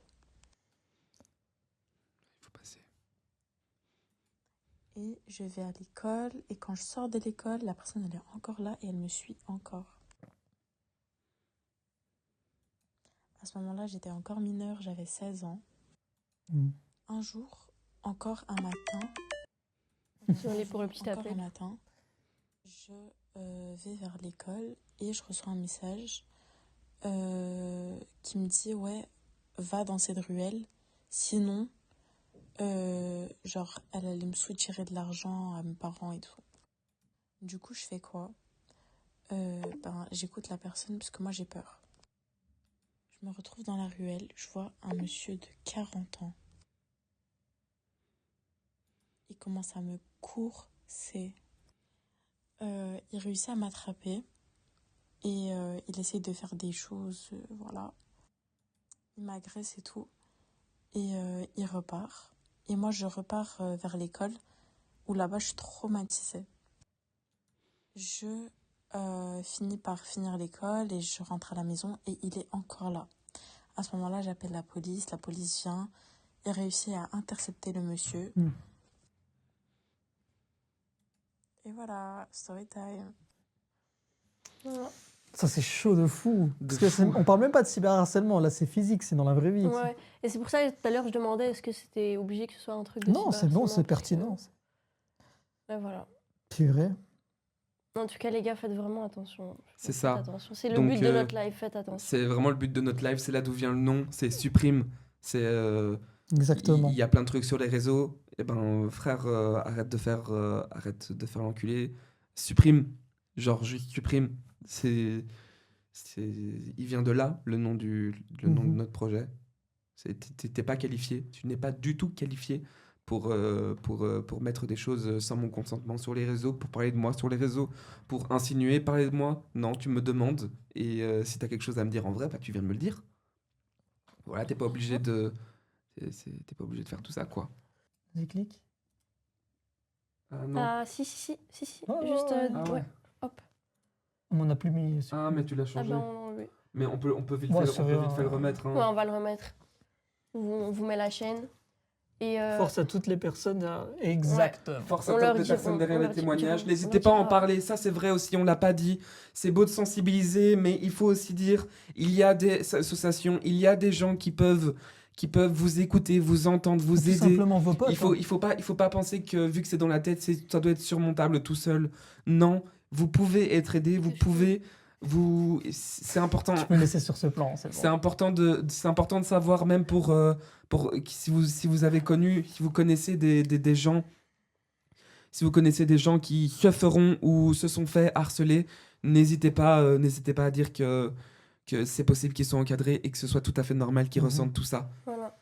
Il faut passer. Et je vais à l'école. Et quand je sors de l'école, la personne, elle est encore là et elle me suit encore. À ce moment-là, j'étais encore mineure, j'avais 16 ans. Un jour, encore un matin, Pour le petit appel. un matin, je vais vers l'école et je reçois un message qui me dit, ouais, va dans cette ruelle, sinon, genre, elle allait me soutirer de l'argent à mes parents et tout. Du coup, je fais quoi? J'écoute la personne parce que moi, j'ai peur. Je me retrouve dans la ruelle, je vois un monsieur de 40 ans. Il commence à me courser. Il réussit à m'attraper et il essaye de faire des choses, voilà. Il m'agresse et tout. Et il repart. Et moi, je repars vers l'école où là-bas, je suis traumatisée. Je finis par finir l'école et je rentre à la maison et il est encore là. À ce moment-là, j'appelle la police vient et réussit à intercepter le monsieur. Et voilà, story time. Voilà. Ça, c'est chaud de fou. Parce que on parle même pas de cyberharcèlement, là, c'est physique, c'est dans la vraie vie. Ouais. Et c'est pour ça, tout à l'heure, je demandais est-ce que c'était obligé que ce soit un truc de Non, c'est bon, c'est cyberharcèlement, pertinent. Ouais, voilà. Purée. En tout cas, les gars, faites vraiment attention. C'est Faites ça. attention. C'est le Donc, but de notre live, faites attention. C'est vraiment le but de notre live, c'est là d'où vient le nom, c'est supprime. C'est Exactement. Il y a plein de trucs sur les réseaux. Et ben frère, arrête de faire l'enculé. Supprime. Genre juste supprime. Il vient de là, le nom de notre projet. T'es pas qualifié. Tu n'es pas du tout qualifié pour mettre des choses sans mon consentement sur les réseaux, pour parler de moi sur les réseaux, pour insinuer, parler de moi. Non, tu me demandes. Et si t'as quelque chose à me dire en vrai, bah, tu viens de me le dire. Voilà, t'es pas obligé de faire tout ça, quoi. Déclic. Ah non. Ah, si. Oh, Juste, Ah ouais. hop. On m'en a plus mis. Ah, mais tu l'as Ah changé. ben, on enlevé. Mais on peut vite, Ouais, fait, on peut vite fait le remettre. Hein. Ouais, on va le remettre. On vous met la chaîne. Et Force à toutes les personnes. Exactement. Force à toutes les personnes derrière les témoignages. N'hésitez pas à en parler. Ça, c'est vrai aussi, on l'a pas dit. C'est beau de sensibiliser, mais il faut aussi dire, il y a des associations, il y a des gens qui peuvent vous écouter, vous entendre, vous aider. Simplement vos potes. Il faut pas penser que vu que c'est dans la tête, ça doit être surmontable tout seul. Non, vous pouvez être aidé, vous pouvez. C'est important. Je peux laisser sur ce plan. C'est important de savoir, même pour si vous avez connu, si vous connaissez des gens, si vous connaissez des gens qui se feront ou se sont fait harceler, n'hésitez pas à dire que c'est possible qu'ils soient encadrés et que ce soit tout à fait normal qu'ils ressentent tout ça. Voilà.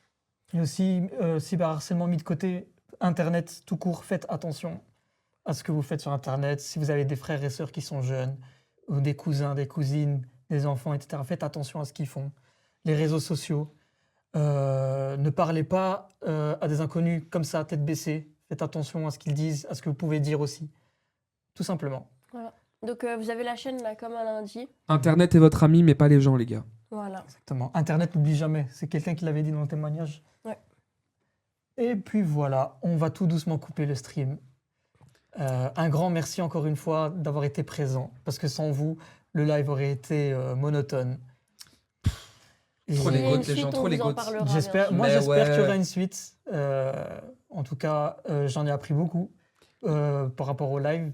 Et aussi, cyberharcèlement mis de côté, Internet tout court, faites attention à ce que vous faites sur Internet. Si vous avez des frères et sœurs qui sont jeunes, ou des cousins, des cousines, des enfants, etc., faites attention à ce qu'ils font. Les réseaux sociaux, ne parlez pas à des inconnus comme ça, tête baissée. Faites attention à ce qu'ils disent, à ce que vous pouvez dire aussi. Tout simplement. Voilà. Donc, vous avez la chaîne là, comme un lundi. Internet est votre ami, mais pas les gens, les gars. Voilà. Exactement. Internet, n'oublie jamais. C'est quelqu'un qui l'avait dit dans le témoignage. Ouais. Et puis voilà, on va tout doucement couper le stream. Un grand merci encore une fois d'avoir été présent, parce que sans vous, le live aurait été monotone. Trop les S'il y a goats, une les gens, suite, trop on les vous en goats. parlera, J'espère, bien moi, Mais j'espère qu'il y ouais. aura une suite. En tout cas, j'en ai appris beaucoup par rapport au live.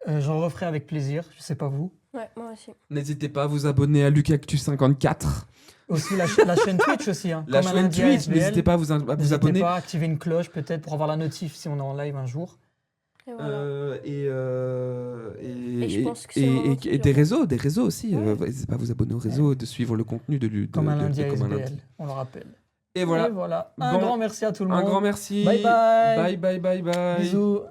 J'en referai avec plaisir, je sais pas vous. Ouais, moi aussi. N'hésitez pas à vous abonner à Lucactus54. Aussi la chaîne Twitch aussi. Hein. La Comme un chaîne lundi Twitch, ASBL. n'hésitez pas à vous N'hésitez abonner. pas à activer une cloche peut-être pour avoir la notif si on est en live un jour. Et voilà. Et je pense que c'est le moment qui et dure. des réseaux aussi. N'hésitez pas à vous abonner aux réseaux, de suivre le contenu de Comme un lundi Comme un ASBL, lundi. on le rappelle. Et voilà. Un Bon, grand merci à tout le monde. Un grand merci. Bye bye. Bye bye bye bye. Bisous.